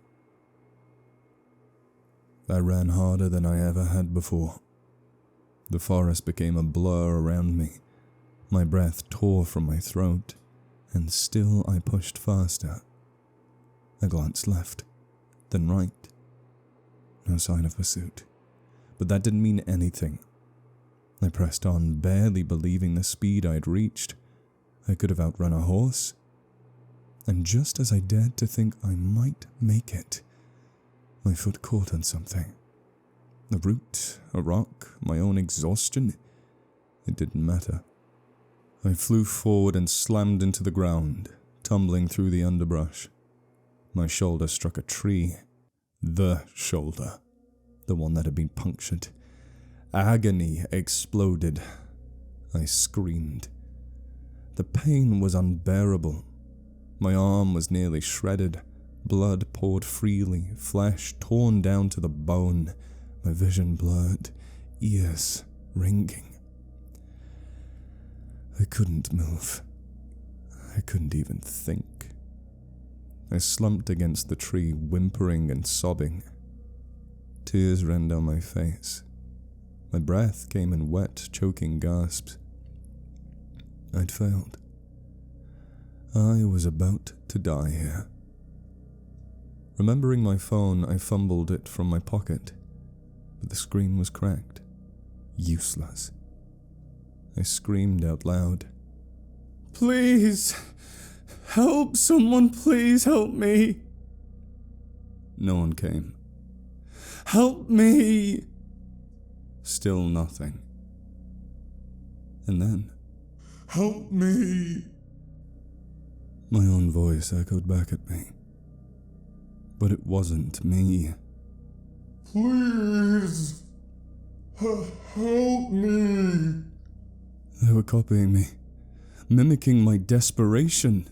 I ran harder than I ever had before. The forest became a blur around me. My breath tore from my throat, and still I pushed faster. I glanced left, then right. No sign of pursuit, but that didn't mean anything. I pressed on, barely believing the speed I'd reached. I could have outrun a horse. And just as I dared to think I might make it, my foot caught on something. A root, a rock, my own exhaustion. It didn't matter. I flew forward and slammed into the ground, tumbling through the underbrush. My shoulder struck a tree. The shoulder. The one that had been punctured. Agony exploded. I screamed. The pain was unbearable. My arm was nearly shredded. Blood poured freely, flesh torn down to the bone, my vision blurred, ears ringing. I couldn't move. I couldn't even think. I slumped against the tree, whimpering and sobbing. Tears ran down my face. My breath came in wet, choking gasps. I'd failed. I was about to die here. Remembering my phone, I fumbled it from my pocket, but the screen was cracked. Useless. I screamed out loud. "Please! Help! Someone please help me!" No one came. "Help me!" Still nothing. And then, "Help me!" My own voice echoed back at me. But it wasn't me. "Please! Help me!" They were copying me, mimicking my desperation.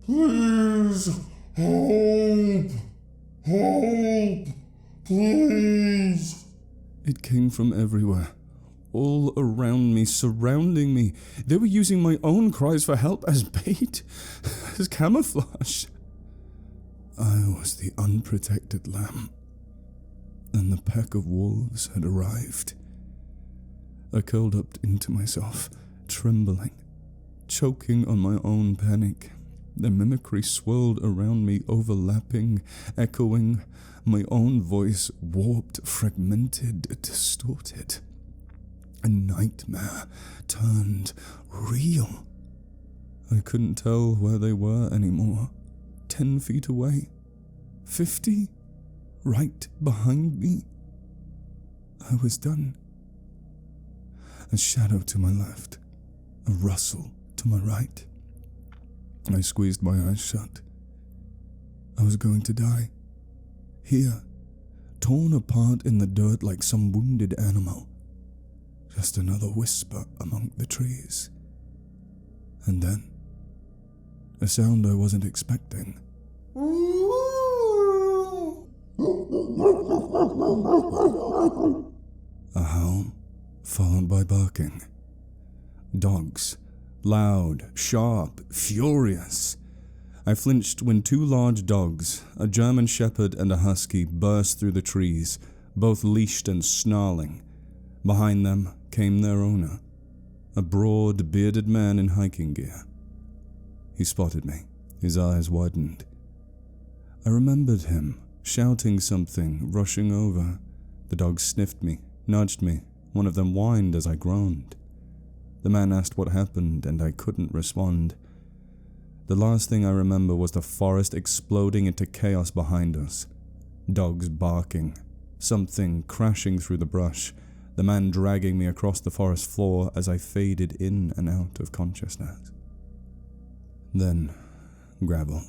"Please! Help! Help! Please!" It came from everywhere, all around me, surrounding me. They were using my own cries for help as bait, as camouflage. I was the unprotected lamb, and the pack of wolves had arrived. I curled up into myself, trembling, choking on my own panic. The mimicry swirled around me, overlapping, echoing, my own voice warped, fragmented, distorted. A nightmare turned real. I couldn't tell where they were anymore. 10 feet away. 50? Right behind me. I was done. A shadow to my left. A rustle to my right. I squeezed my eyes shut. I was going to die. Here, torn apart in the dirt like some wounded animal. Just another whisper among the trees. And then, a sound I wasn't expecting. A howl, followed by barking. Dogs, loud, sharp, furious. I flinched when two large dogs, a German shepherd and a husky, burst through the trees, both leashed and snarling. Behind them came their owner, a broad, bearded man in hiking gear. He spotted me. His eyes widened. I remembered him, shouting something, rushing over. The dogs sniffed me, nudged me. One of them whined as I groaned. The man asked what happened, and I couldn't respond. The last thing I remember was the forest exploding into chaos behind us. Dogs barking, something crashing through the brush, the man dragging me across the forest floor as I faded in and out of consciousness. Then, gravel.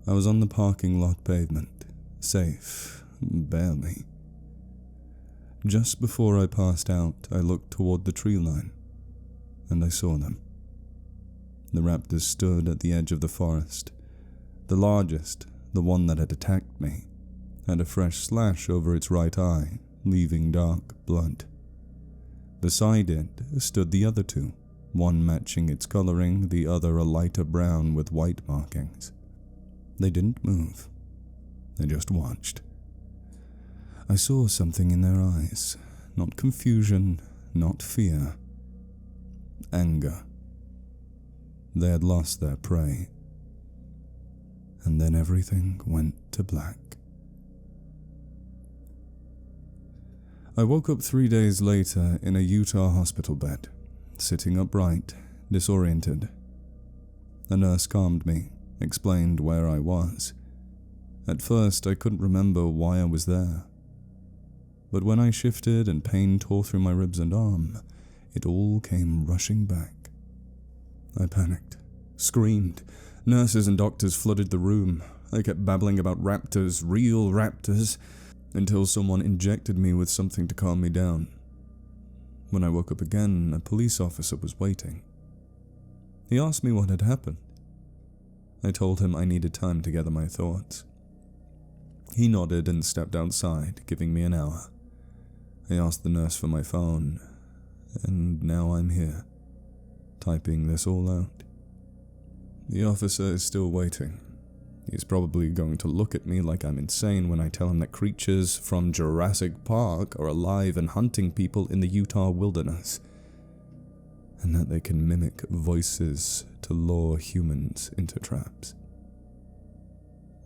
I was on the parking lot pavement, safe, barely. Just before I passed out, I looked toward the tree line, and I saw them. The raptors stood at the edge of the forest. The largest, the one that had attacked me, had a fresh slash over its right eye, leaving dark blood. Beside it stood the other two, one matching its coloring, the other a lighter brown with white markings. They didn't move. They just watched. I saw something in their eyes, not confusion, not fear. Anger. They had lost their prey. And then everything went to black. I woke up 3 days later in a Utah hospital bed, sitting upright, disoriented. A nurse calmed me, explained where I was. At first, I couldn't remember why I was there. But when I shifted and pain tore through my ribs and arm, it all came rushing back. I panicked, screamed. Nurses and doctors flooded the room. I kept babbling about raptors, real raptors, until someone injected me with something to calm me down. When I woke up again, a police officer was waiting. He asked me what had happened. I told him I needed time to gather my thoughts. He nodded and stepped outside, giving me an hour. I asked the nurse for my phone, and now I'm here, typing this all out. The officer is still waiting. He's probably going to look at me like I'm insane when I tell him that creatures from Jurassic Park are alive and hunting people in the Utah wilderness, and that they can mimic voices to lure humans into traps.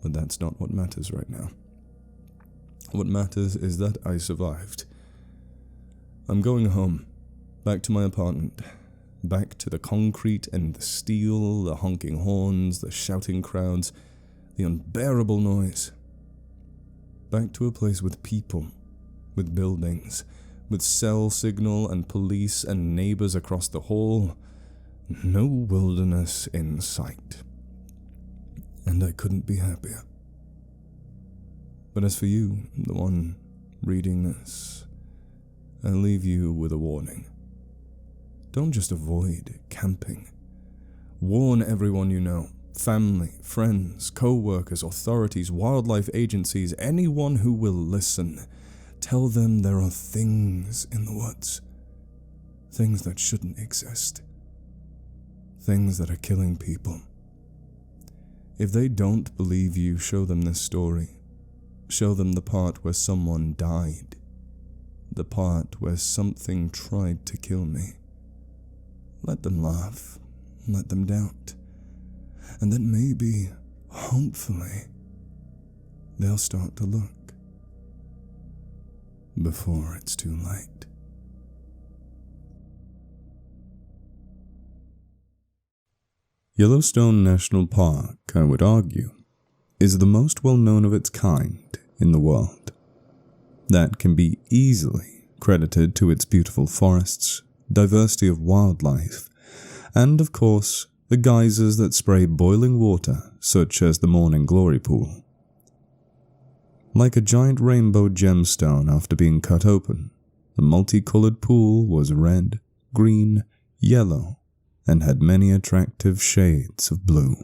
But that's not what matters right now. What matters is that I survived. I'm going home, back to my apartment, back to the concrete and the steel, the honking horns, the shouting crowds, the unbearable noise. Back to a place with people, with buildings, with cell signal and police and neighbors across the hall. No wilderness in sight. And I couldn't be happier. But as for you, the one reading this, I leave you with a warning. Don't just avoid camping. Warn everyone you know, family, friends, co-workers, authorities, wildlife agencies, anyone who will listen. Tell them there are things in the woods. Things that shouldn't exist. Things that are killing people. If they don't believe you, show them this story. Show them the part where someone died. The part where something tried to kill me. Let them laugh. Let them doubt. And then maybe, hopefully, they'll start to look. Before it's too late. Yellowstone National Park, I would argue, is the most well-known of its kind in the world. That can be easily credited to its beautiful forests, diversity of wildlife, and, of course, the geysers that spray boiling water, such as the Morning Glory Pool. Like a giant rainbow gemstone after being cut open, the multicolored pool was red, green, yellow, and had many attractive shades of blue.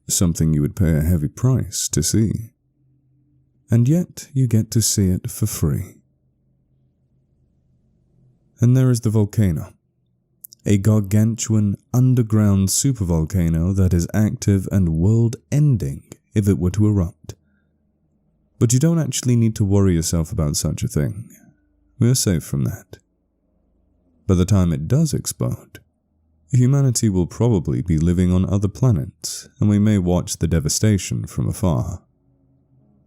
Something you would pay a heavy price to see. And yet you get to see it for free. And there is the volcano. A gargantuan underground supervolcano that is active and world-ending if it were to erupt. But you don't actually need to worry yourself about such a thing. We are safe from that. By the time it does explode, humanity will probably be living on other planets, and we may watch the devastation from afar.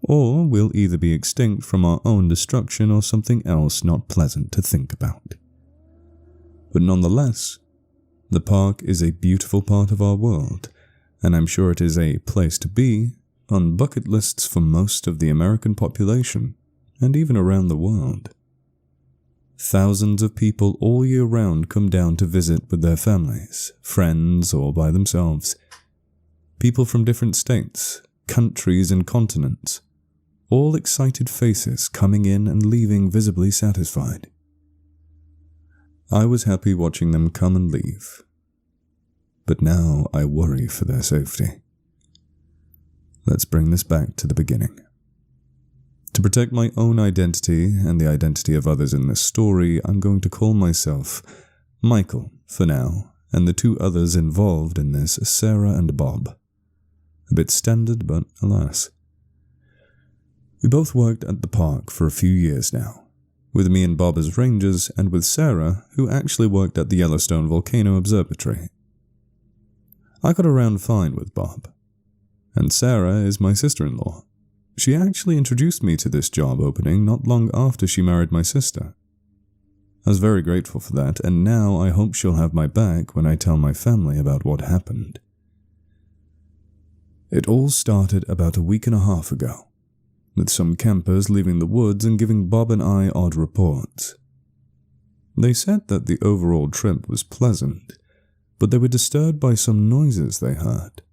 Or we'll either be extinct from our own destruction or something else not pleasant to think about. But nonetheless, the park is a beautiful part of our world, and I'm sure it is a place to be on bucket lists for most of the American population, and even around the world. Thousands of people all year round come down to visit with their families, friends, or by themselves. People from different states, countries, and continents, all excited faces coming in and leaving visibly satisfied. I was happy watching them come and leave, but now I worry for their safety. Let's bring this back to the beginning. To protect my own identity and the identity of others in this story, I'm going to call myself Michael for now, and the two others involved in this, Sarah and Bob. A bit standard, but alas. We both worked at the park for a few years now, with me and Bob as rangers, and with Sarah, who actually worked at the Yellowstone Volcano Observatory. I got around fine with Bob, and Sarah is my sister-in-law. She actually introduced me to this job opening not long after she married my sister. I was very grateful for that, and now I hope she'll have my back when I tell my family about what happened. It all started about a week and a half ago, with some campers leaving the woods and giving Bob and I odd reports. They said that the overall trip was pleasant, but they were disturbed by some noises they heard.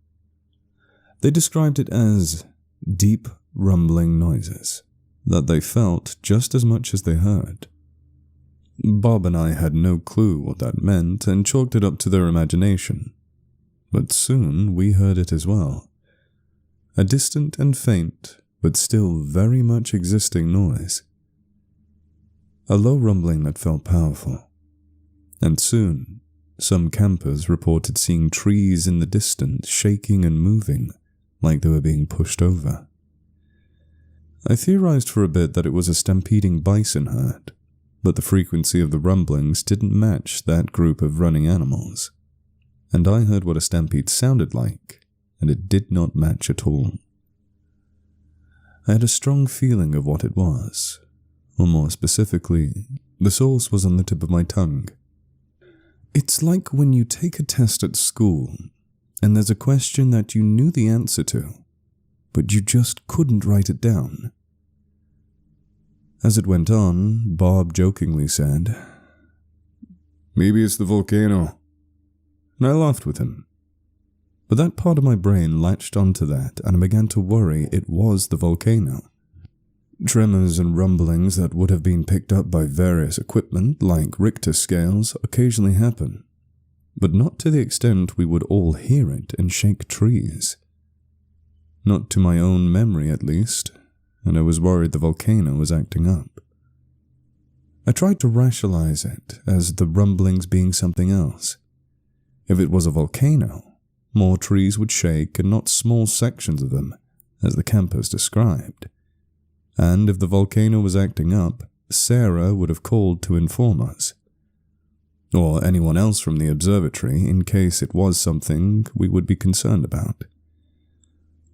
They described it as deep, rumbling noises that they felt just as much as they heard. Bob and I had no clue what that meant and chalked it up to their imagination, but soon we heard it as well. A distant and faint, but still very much existing noise. A low rumbling that felt powerful, and soon some campers reported seeing trees in the distance shaking and moving like they were being pushed over. I theorized for a bit that it was a stampeding bison herd, but the frequency of the rumblings didn't match that group of running animals, and I heard what a stampede sounded like, and it did not match at all. I had a strong feeling of what it was, or more specifically, the source was on the tip of my tongue. It's like when you take a test at school, and there's a question that you knew the answer to, but you just couldn't write it down. As it went on, Bob jokingly said, "Maybe it's the volcano," and I laughed with him. But that part of my brain latched onto that, and I began to worry it was the volcano. Tremors and rumblings that would have been picked up by various equipment, like Richter scales, occasionally happen, but not to the extent we would all hear it and shake trees. Not to my own memory, at least, and I was worried the volcano was acting up. I tried to rationalize it as the rumblings being something else. If it was a volcano, more trees would shake and not small sections of them, as the campers described. And if the volcano was acting up, Sarah would have called to inform us, or anyone else from the observatory in case it was something we would be concerned about.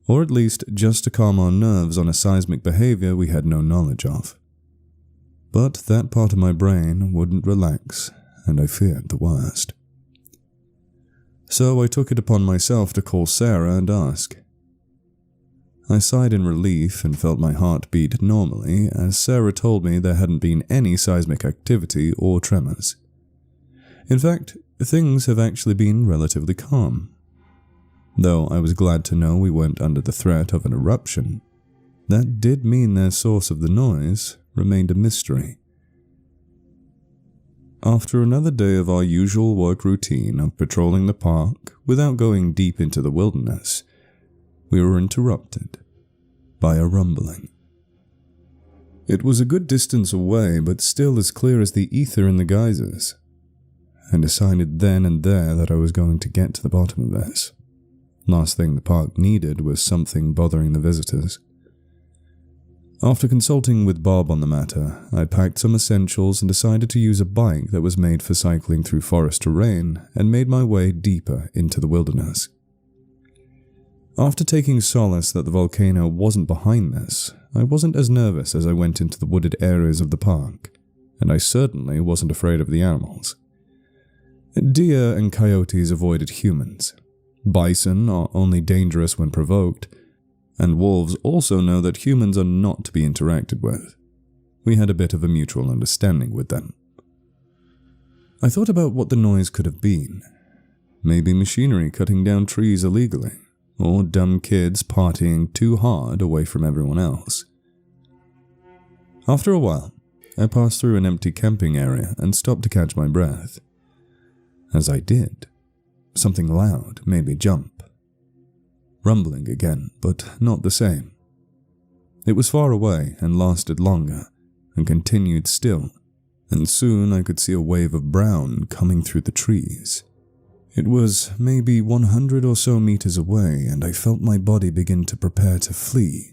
Or at least just to calm our nerves on a seismic behavior we had no knowledge of. But that part of my brain wouldn't relax, and I feared the worst. So I took it upon myself to call Sarah and ask. I sighed in relief and felt my heart beat normally as Sarah told me there hadn't been any seismic activity or tremors. In fact, things have actually been relatively calm. Though I was glad to know we weren't under the threat of an eruption, that did mean their source of the noise remained a mystery. After another day of our usual work routine of patrolling the park without going deep into the wilderness, we were interrupted by a rumbling. It was a good distance away, but still as clear as the ether in the geysers. I decided then and there that I was going to get to the bottom of this. Last thing the park needed was something bothering the visitors. After consulting with Bob on the matter, I packed some essentials and decided to use a bike that was made for cycling through forest terrain and made my way deeper into the wilderness. After taking solace that the volcano wasn't behind this, I wasn't as nervous as I went into the wooded areas of the park, and I certainly wasn't afraid of the animals. Deer and coyotes avoided humans. Bison are only dangerous when provoked, and wolves also know that humans are not to be interacted with. We had a bit of a mutual understanding with them. I thought about what the noise could have been. Maybe machinery cutting down trees illegally, or dumb kids partying too hard away from everyone else. After a while, I passed through an empty camping area and stopped to catch my breath. As I did, something loud made me jump. Rumbling again, but not the same. It was far away and lasted longer, and continued still, and soon I could see a wave of brown coming through the trees. It was maybe 100 or so meters away, and I felt my body begin to prepare to flee,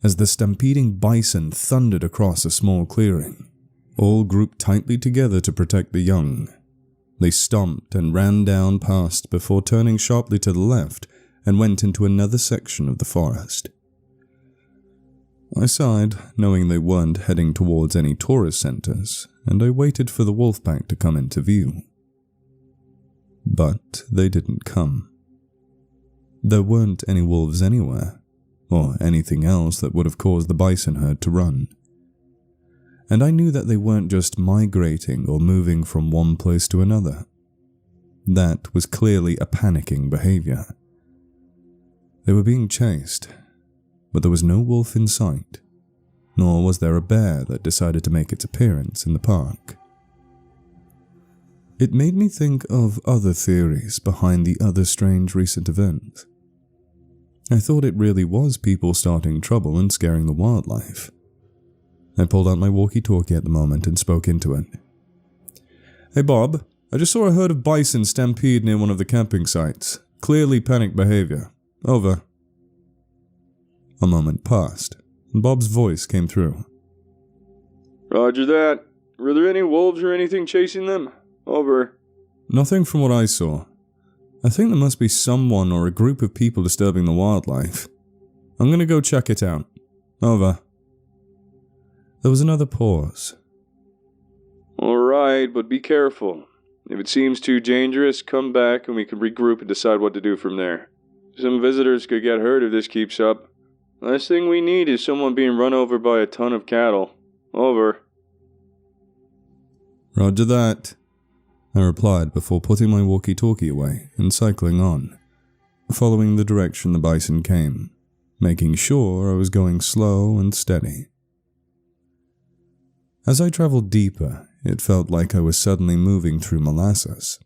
as the stampeding bison thundered across a small clearing, all grouped tightly together to protect the young. They stomped and ran down past before turning sharply to the left and went into another section of the forest. I sighed, knowing they weren't heading towards any tourist centers, and I waited for the wolf pack to come into view. But they didn't come. There weren't any wolves anywhere, or anything else that would have caused the bison herd to run. And I knew that they weren't just migrating or moving from one place to another. That was clearly a panicking behavior. They were being chased, but there was no wolf in sight, nor was there a bear that decided to make its appearance in the park. It made me think of other theories behind the other strange recent events. I thought it really was people starting trouble and scaring the wildlife. I pulled out my walkie-talkie at the moment and spoke into it. "Hey Bob, I just saw a herd of bison stampede near one of the camping sites. Clearly panic behavior. Over." A moment passed, and Bob's voice came through. "Roger that. Were there any wolves or anything chasing them? Over." "Nothing from what I saw. I think there must be someone or a group of people disturbing the wildlife. I'm gonna go check it out. Over." There was another pause. "Alright, but be careful. If it seems too dangerous, come back and we can regroup and decide what to do from there. Some visitors could get hurt if this keeps up. Last thing we need is someone being run over by a ton of cattle. Over." "Roger that," I replied before putting my walkie-talkie away and cycling on, following the direction the bison came, making sure I was going slow and steady. As I traveled deeper, it felt like I was suddenly moving through molasses,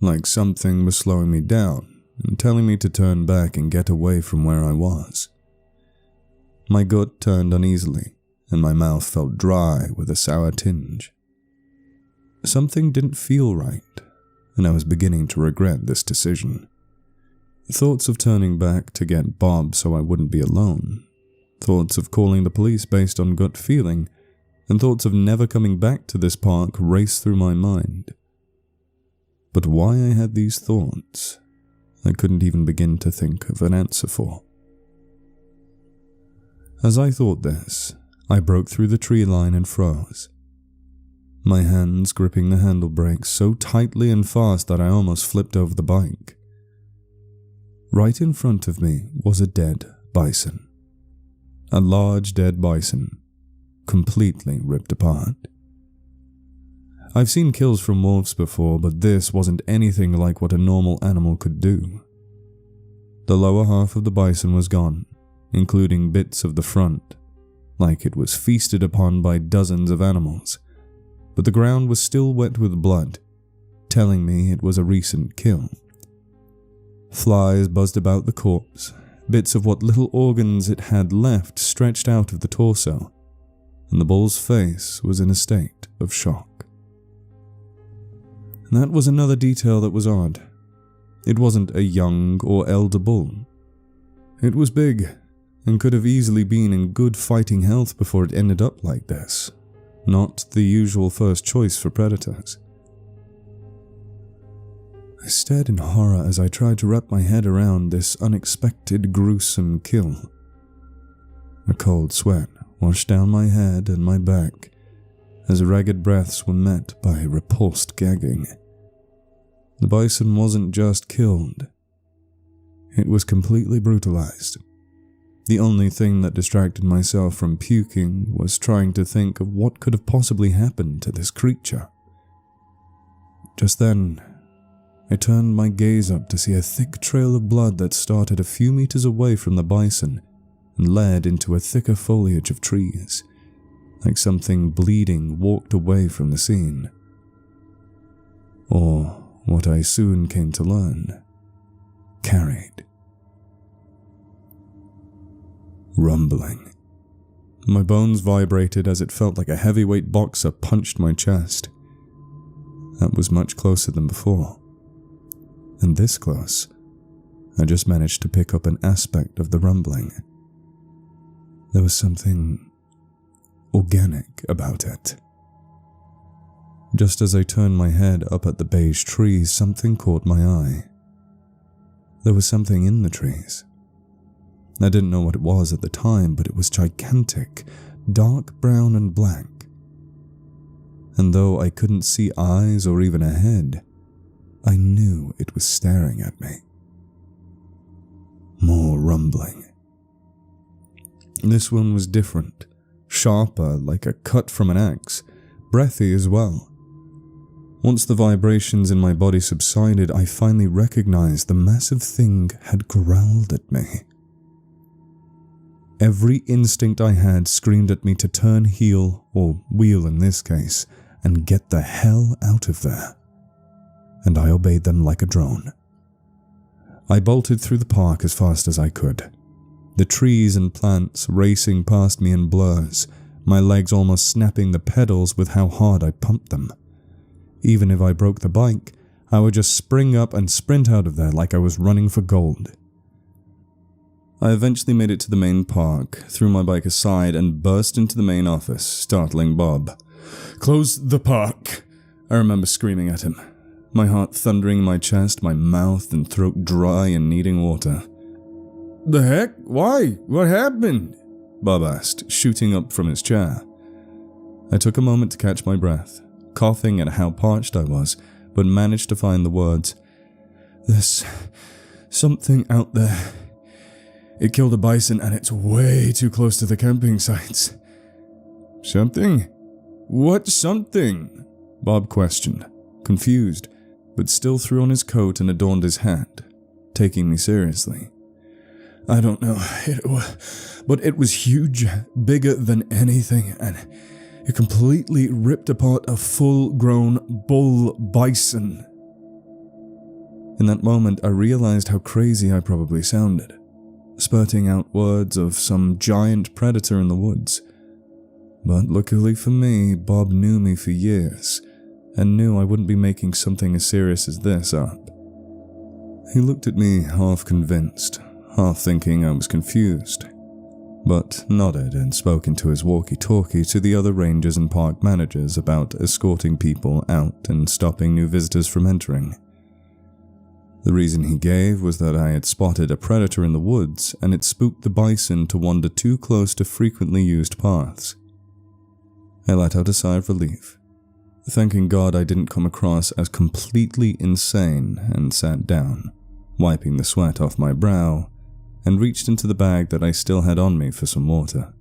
like something was slowing me down and telling me to turn back and get away from where I was. My gut turned uneasily, and my mouth felt dry with a sour tinge. Something didn't feel right, and I was beginning to regret this decision. Thoughts of turning back to get Bob so I wouldn't be alone, thoughts of calling the police based on gut feeling, and thoughts of never coming back to this park raced through my mind. But why I had these thoughts, I couldn't even begin to think of an answer for. As I thought this, I broke through the tree line and froze. My hands gripping the handle brakes so tightly and fast that I almost flipped over the bike, Right in front of me was a dead bison. A large dead bison, completely ripped apart. I've seen kills from wolves before, but this wasn't anything like what a normal animal could do. The lower half of the bison was gone, including bits of the front, like it was feasted upon by dozens of animals, but the ground was still wet with blood, telling me it was a recent kill. Flies buzzed about the corpse, bits of what little organs it had left stretched out of the torso, and the bull's face was in a state of shock. And that was another detail that was odd. It wasn't a young or elder bull. It was big, and could have easily been in good fighting health before it ended up like this, not the usual first choice for predators. I stared in horror as I tried to wrap my head around this unexpected gruesome kill. A cold sweat washed down my head and my back as ragged breaths were met by repulsed gagging. The bison wasn't just killed. It was completely brutalized. The only thing that distracted myself from puking was trying to think of what could have possibly happened to this creature. Just then, I turned my gaze up to see a thick trail of blood that started a few meters away from the bison and led into a thicker foliage of trees, like something bleeding walked away from the scene. Or what I soon came to learn, carried. Rumbling. My bones vibrated as it felt like a heavyweight boxer punched my chest. That was much closer than before. And this close, I just managed to pick up an aspect of the rumbling. There was something organic about it. Just as I turned my head up at the beige trees, something caught my eye. There was something in the trees. I didn't know what it was at the time, but it was gigantic, dark brown and black. And though I couldn't see eyes or even a head, I knew it was staring at me. More rumbling. This one was different, sharper, like a cut from an axe, breathy as well. Once the vibrations in my body subsided, I finally recognized the massive thing had growled at me. Every instinct I had screamed at me to turn heel, or wheel in this case, and get the hell out of there. And I obeyed them like a drone. I bolted through the park as fast as I could, the trees and plants racing past me in blurs, my legs almost snapping the pedals with how hard I pumped them. Even if I broke the bike, I would just spring up and sprint out of there like I was running for gold. I eventually made it to the main park, threw my bike aside, and burst into the main office, startling Bob. "Close the park!" I remember screaming at him, my heart thundering in my chest, my mouth and throat dry and needing water. "The heck? Why? What happened?" Bob asked, shooting up from his chair. I took a moment to catch my breath, coughing at how parched I was, but managed to find the words. "There's something out there. It killed a bison and it's way too close to the camping sites." "Something? What something?" Bob questioned, confused, but still threw on his coat and adorned his hat, taking me seriously. "I don't know, but it was huge, bigger than anything, and it completely ripped apart a full-grown bull bison." In that moment, I realized how crazy I probably sounded, spurting out words of some giant predator in the woods. But luckily for me, Bob knew me for years, and knew I wouldn't be making something as serious as this up. He looked at me half convinced, half thinking I was confused, but nodded and spoke into his walkie-talkie to the other rangers and park managers about escorting people out and stopping new visitors from entering. The reason he gave was that I had spotted a predator in the woods and it spooked the bison to wander too close to frequently used paths. I let out a sigh of relief, thanking God I didn't come across as completely insane, and sat down, wiping the sweat off my brow, and reached into the bag that I still had on me for some water.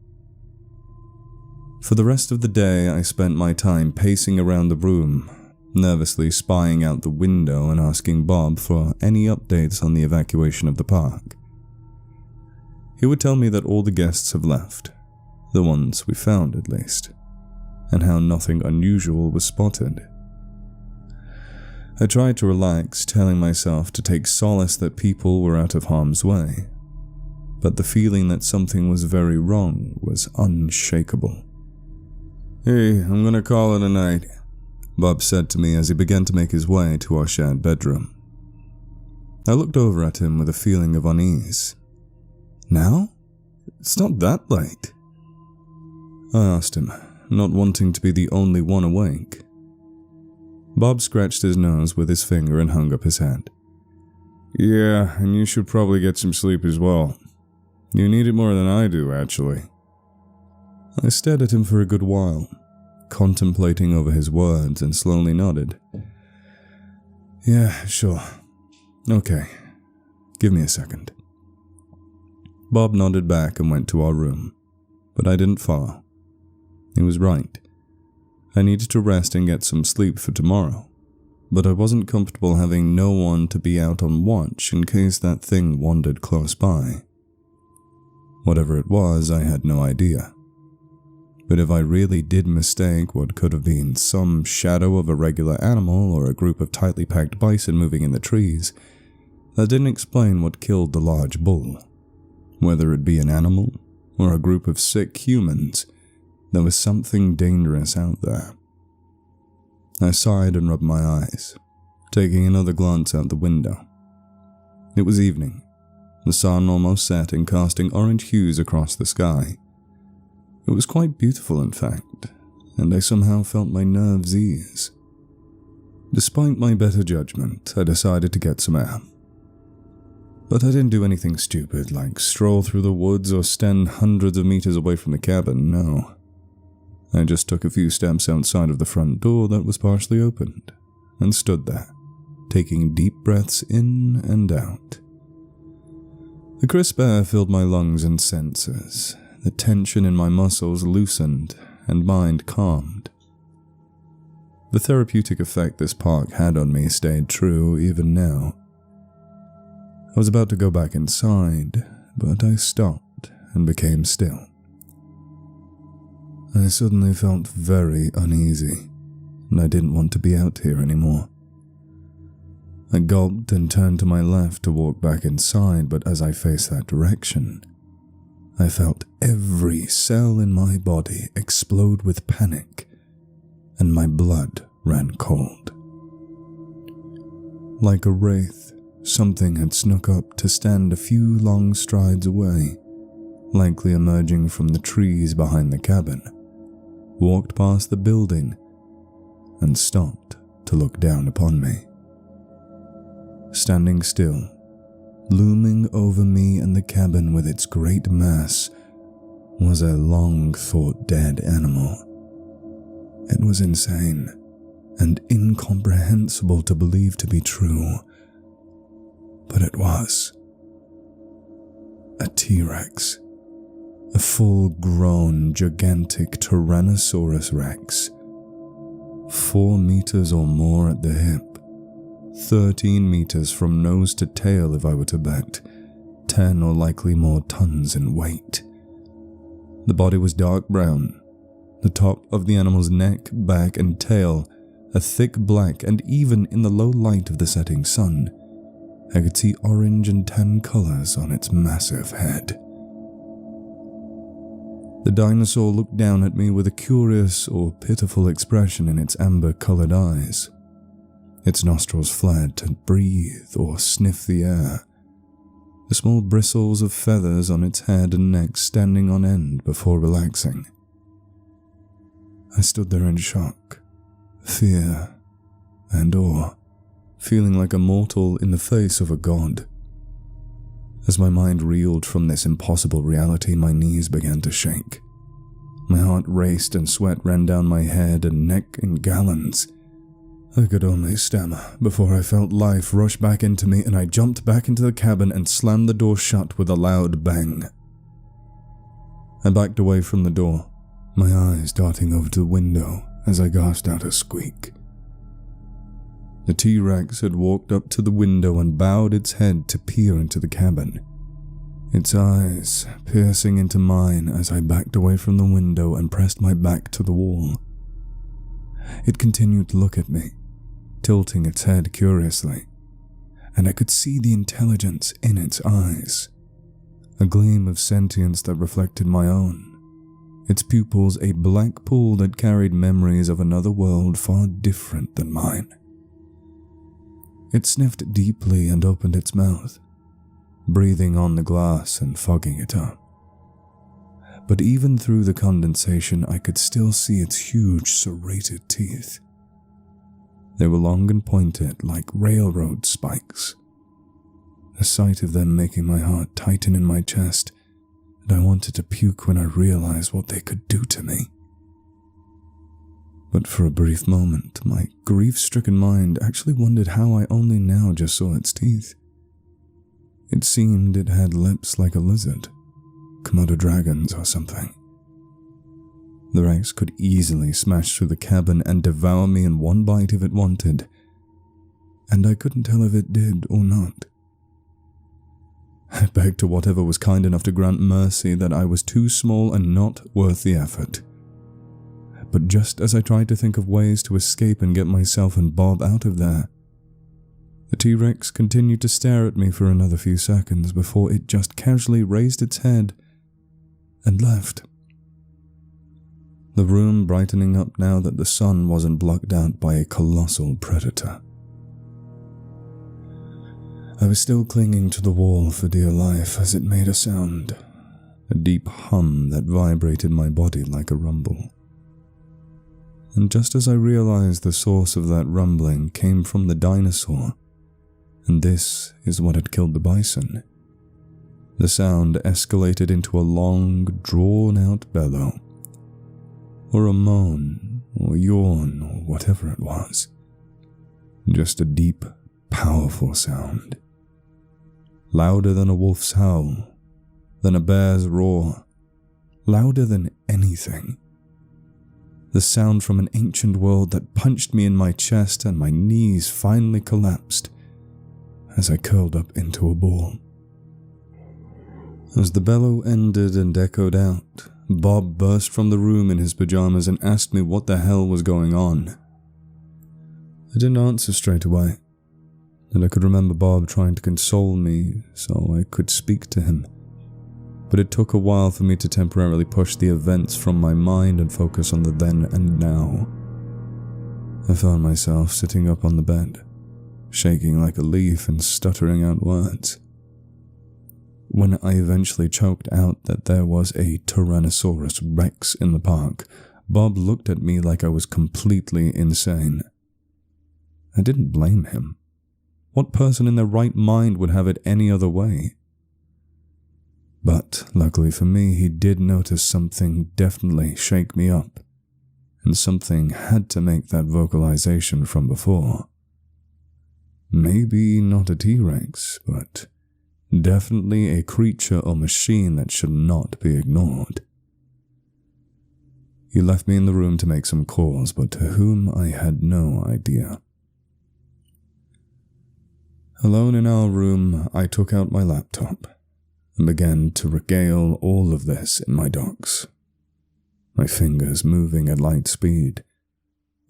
For the rest of the day, I spent my time pacing around the room, nervously spying out the window and asking Bob for any updates on the evacuation of the park. He would tell me that all the guests have left, the ones we found at least, and how nothing unusual was spotted. I tried to relax, telling myself to take solace that people were out of harm's way, but the feeling that something was very wrong was unshakable. "Hey, I'm gonna call it a night," Bob said to me as he began to make his way to our shared bedroom. I looked over at him with a feeling of unease. "Now? It's not that late." I asked him, not wanting to be the only one awake. Bob scratched his nose with his finger and hung up his head. "Yeah, and you should probably get some sleep as well. You need it more than I do, actually." I stared at him for a good while, contemplating over his words, and slowly nodded. "Yeah, sure. Okay. Give me a second." Bob nodded back and went to our room, but I didn't follow. He was right. I needed to rest and get some sleep for tomorrow, but I wasn't comfortable having no one to be out on watch in case that thing wandered close by. Whatever it was, I had no idea. But if I really did mistake what could have been some shadow of a regular animal or a group of tightly packed bison moving in the trees, that didn't explain what killed the large bull. Whether it be an animal or a group of sick humans, there was something dangerous out there. I sighed and rubbed my eyes, taking another glance out the window. It was evening, the sun almost set and casting orange hues across the sky. It was quite beautiful, in fact, and I somehow felt my nerves ease. Despite my better judgment, I decided to get some air. But I didn't do anything stupid like stroll through the woods or stand hundreds of meters away from the cabin, no. I just took a few steps outside of the front door that was partially opened, and stood there, taking deep breaths in and out. The crisp air filled my lungs and senses. The tension in my muscles loosened, and mind calmed. The therapeutic effect this park had on me stayed true even now. I was about to go back inside, but I stopped and became still. I suddenly felt very uneasy, and I didn't want to be out here anymore. I gulped and turned to my left to walk back inside, but as I faced that direction, I felt every cell in my body explode with panic, and my blood ran cold. Like a wraith, something had snuck up to stand a few long strides away, likely emerging from the trees behind the cabin, walked past the building, and stopped to look down upon me. Standing still, looming over me and the cabin with its great mass, was a long-thought dead animal. It was insane and incomprehensible to believe to be true, but it was. A T-Rex. A full-grown, gigantic Tyrannosaurus Rex. 4 meters or more at the hip. 13 meters from nose to tail if I were to bet, 10 or likely more tons in weight. The body was dark brown, the top of the animal's neck, back and tail a thick black, and even in the low light of the setting sun, I could see orange and tan colors on its massive head. The dinosaur looked down at me with a curious or pitiful expression in its amber-colored eyes. Its nostrils flared to breathe or sniff the air, the small bristles of feathers on its head and neck standing on end before relaxing. I stood there in shock, fear, and awe, feeling like a mortal in the face of a god. As my mind reeled from this impossible reality, my knees began to shake. My heart raced and sweat ran down my head and neck in gallons. I could only stammer before I felt life rush back into me, and I jumped back into the cabin and slammed the door shut with a loud bang. I backed away from the door, my eyes darting over to the window as I gasped out a squeak. The T-Rex had walked up to the window and bowed its head to peer into the cabin, its eyes piercing into mine as I backed away from the window and pressed my back to the wall. It continued to look at me, tilting its head curiously, and I could see the intelligence in its eyes, a gleam of sentience that reflected my own, its pupils a black pool that carried memories of another world far different than mine. It sniffed deeply and opened its mouth, breathing on the glass and fogging it up. But even through the condensation, I could still see its huge serrated teeth. They were long and pointed like railroad spikes. The sight of them making my heart tighten in my chest, and I wanted to puke when I realized what they could do to me. But for a brief moment, my grief-stricken mind actually wondered how I only now just saw its teeth. It seemed it had lips like a lizard, Komodo dragons or something. The Rex could easily smash through the cabin and devour me in one bite if it wanted, and I couldn't tell if it did or not. I begged to whatever was kind enough to grant mercy that I was too small and not worth the effort. But just as I tried to think of ways to escape and get myself and Bob out of there, the T-Rex continued to stare at me for another few seconds before it just casually raised its head and left. The room brightening up now that the sun wasn't blocked out by a colossal predator. I was still clinging to the wall for dear life as it made a sound, a deep hum that vibrated my body like a rumble. And just as I realized the source of that rumbling came from the dinosaur, and this is what had killed the bison, the sound escalated into a long, drawn-out bellow, or a moan, or yawn, or whatever it was. Just a deep, powerful sound. Louder than a wolf's howl, than a bear's roar, louder than anything. The sound from an ancient world that punched me in my chest, and my knees finally collapsed as I curled up into a ball. As the bellow ended and echoed out, Bob burst from the room in his pajamas and asked me what the hell was going on. I didn't answer straight away, and I could remember Bob trying to console me so I could speak to him. But it took a while for me to temporarily push the events from my mind and focus on the then and now. I found myself sitting up on the bed, shaking like a leaf and stuttering out words. When I eventually choked out that there was a Tyrannosaurus Rex in the park, Bob looked at me like I was completely insane. I didn't blame him. What person in their right mind would have it any other way? But, luckily for me, he did notice something definitely shake me up, and something had to make that vocalization from before. Maybe not a T-Rex, but definitely a creature or machine that should not be ignored. He left me in the room to make some calls, but to whom I had no idea. Alone in our room, I took out my laptop and began to regale all of this in my docs, my fingers moving at light speed,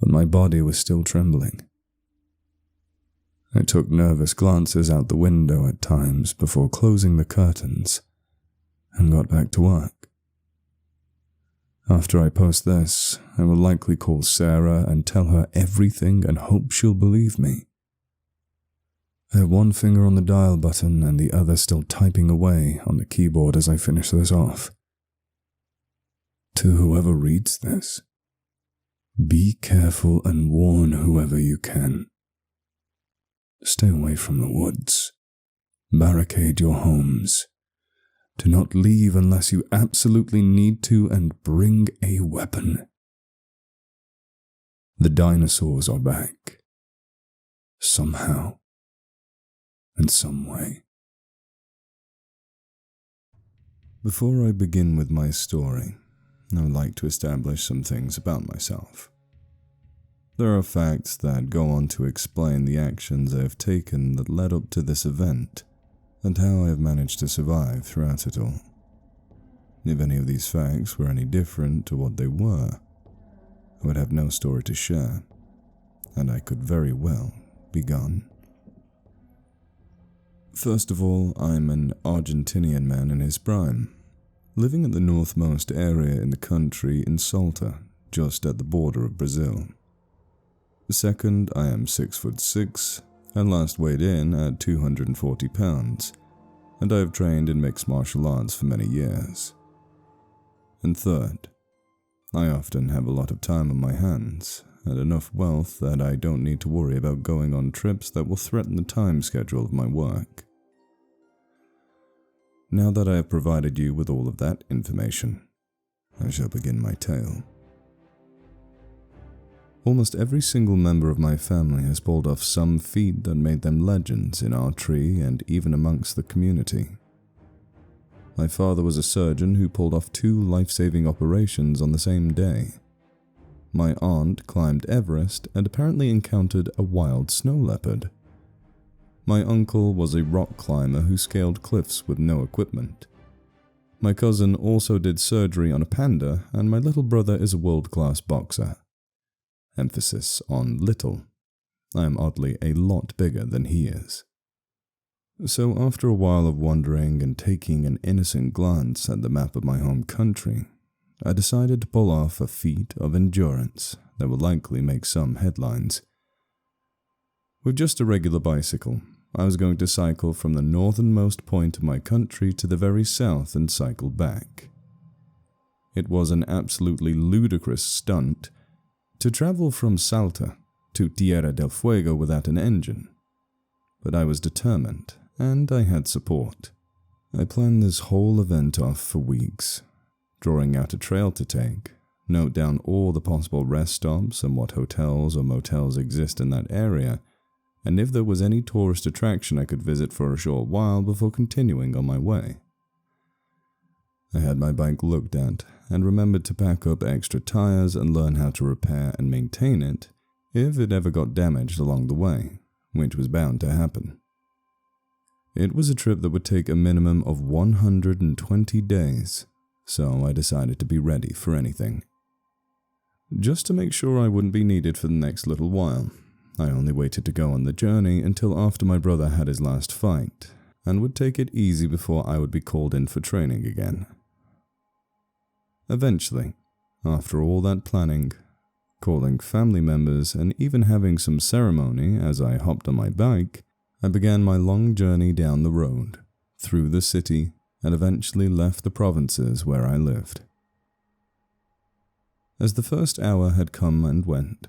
but my body was still trembling. I took nervous glances out the window at times before closing the curtains and got back to work. After I post this, I will likely call Sarah and tell her everything and hope she'll believe me. I have one finger on the dial button and the other still typing away on the keyboard as I finish this off. To whoever reads this, be careful and warn whoever you can. Stay away from the woods. Barricade your homes. Do not leave unless you absolutely need to, and bring a weapon. The dinosaurs are back. somehow, in some way. Before I begin with my story, I would like to establish some things about myself. There are facts that go on to explain the actions I have taken that led up to this event, and how I have managed to survive throughout it all. If any of these facts were any different to what they were, I would have no story to share, and I could very well be gone. First of all, I'm an Argentinian man in his prime, living at the northmost area in the country in Salta, just at the border of Brazil. Second, I am 6'6", and last weighed in at 240 pounds, and I have trained in mixed martial arts for many years. And third, I often have a lot of time on my hands, and enough wealth that I don't need to worry about going on trips that will threaten the time schedule of my work. Now that I have provided you with all of that information, I shall begin my tale. Almost every single member of my family has pulled off some feat that made them legends in our tree and even amongst the community. My father was a surgeon who pulled off 2 life-saving operations on the same day. My aunt climbed Everest and apparently encountered a wild snow leopard. My uncle was a rock climber who scaled cliffs with no equipment. My cousin also did surgery on a panda, and my little brother is a world-class boxer. Emphasis on little. I am oddly a lot bigger than he is. So after a while of wondering and taking an innocent glance at the map of my home country, I decided to pull off a feat of endurance that will likely make some headlines. With just a regular bicycle, I was going to cycle from the northernmost point of my country to the very south and cycle back. It was an absolutely ludicrous stunt to travel from Salta to Tierra del Fuego without an engine, but I was determined, and I had support. I planned this whole event off for weeks, drawing out a trail to take, note down all the possible rest stops and what hotels or motels exist in that area, and if there was any tourist attraction I could visit for a short while before continuing on my way. I had my bike looked at and remembered to pack up extra tires and learn how to repair and maintain it if it ever got damaged along the way, which was bound to happen. It was a trip that would take a minimum of 120 days, so I decided to be ready for anything. Just to make sure I wouldn't be needed for the next little while, I only waited to go on the journey until after my brother had his last fight, and would take it easy before I would be called in for training again. Eventually, after all that planning, calling family members, and even having some ceremony as I hopped on my bike, I began my long journey down the road, through the city, and eventually left the provinces where I lived. As the first hour had come and went,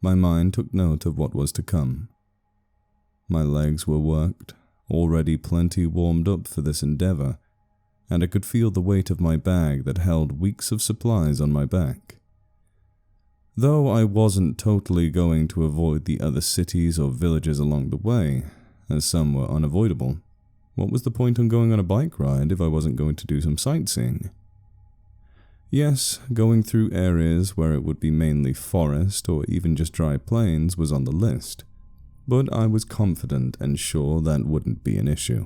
my mind took note of what was to come. My legs were worked, already plenty warmed up for this endeavor, and I could feel the weight of my bag that held weeks of supplies on my back. Though I wasn't totally going to avoid the other cities or villages along the way, as some were unavoidable, what was the point in going on a bike ride if I wasn't going to do some sightseeing? Yes, going through areas where it would be mainly forest or even just dry plains was on the list, but I was confident and sure that wouldn't be an issue.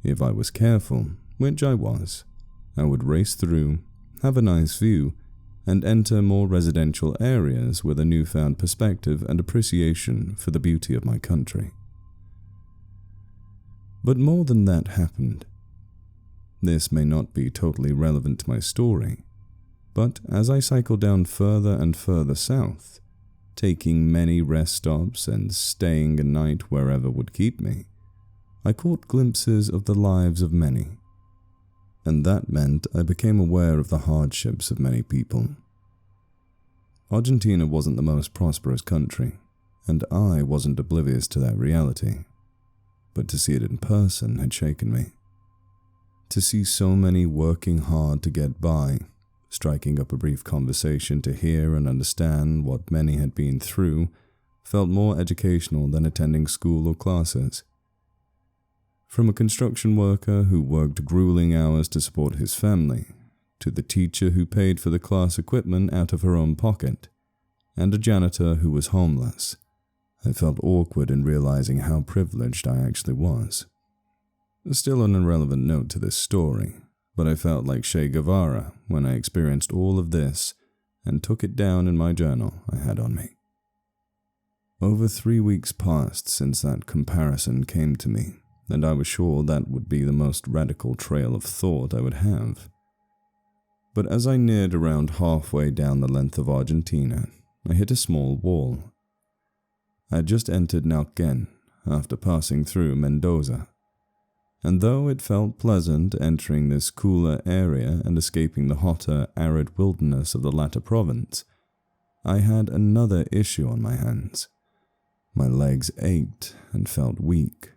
If I was careful, which I was, I would race through, have a nice view, and enter more residential areas with a newfound perspective and appreciation for the beauty of my country. But more than that happened. This may not be totally relevant to my story, but as I cycled down further and further south, taking many rest stops and staying a night wherever would keep me, I caught glimpses of the lives of many, and that meant I became aware of the hardships of many people. Argentina wasn't the most prosperous country, and I wasn't oblivious to that reality, but to see it in person had shaken me. To see so many working hard to get by, striking up a brief conversation to hear and understand what many had been through, felt more educational than attending school or classes. From a construction worker who worked grueling hours to support his family, to the teacher who paid for the class equipment out of her own pocket, and a janitor who was homeless, I felt awkward in realizing how privileged I actually was. Still an irrelevant note to this story, but I felt like Che Guevara when I experienced all of this and took it down in my journal I had on me. Over 3 weeks passed since that comparison came to me, and I was sure that would be the most radical trail of thought I would have. But as I neared around halfway down the length of Argentina, I hit a small wall. I had just entered Neuquén after passing through Mendoza, and though it felt pleasant entering this cooler area and escaping the hotter, arid wilderness of the latter province, I had another issue on my hands. My legs ached and felt weak,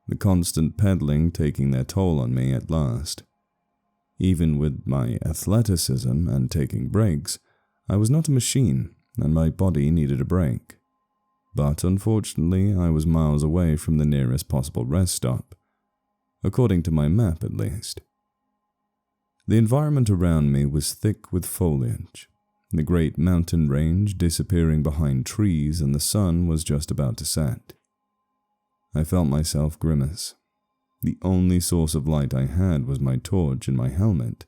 the constant pedaling taking their toll on me at last. Even with my athleticism and taking breaks, I was not a machine, and my body needed a break. But unfortunately, I was miles away from the nearest possible rest stop, according to my map at least. The environment around me was thick with foliage, the great mountain range disappearing behind trees, and the sun was just about to set. I felt myself grimace. The only source of light I had was my torch and my helmet,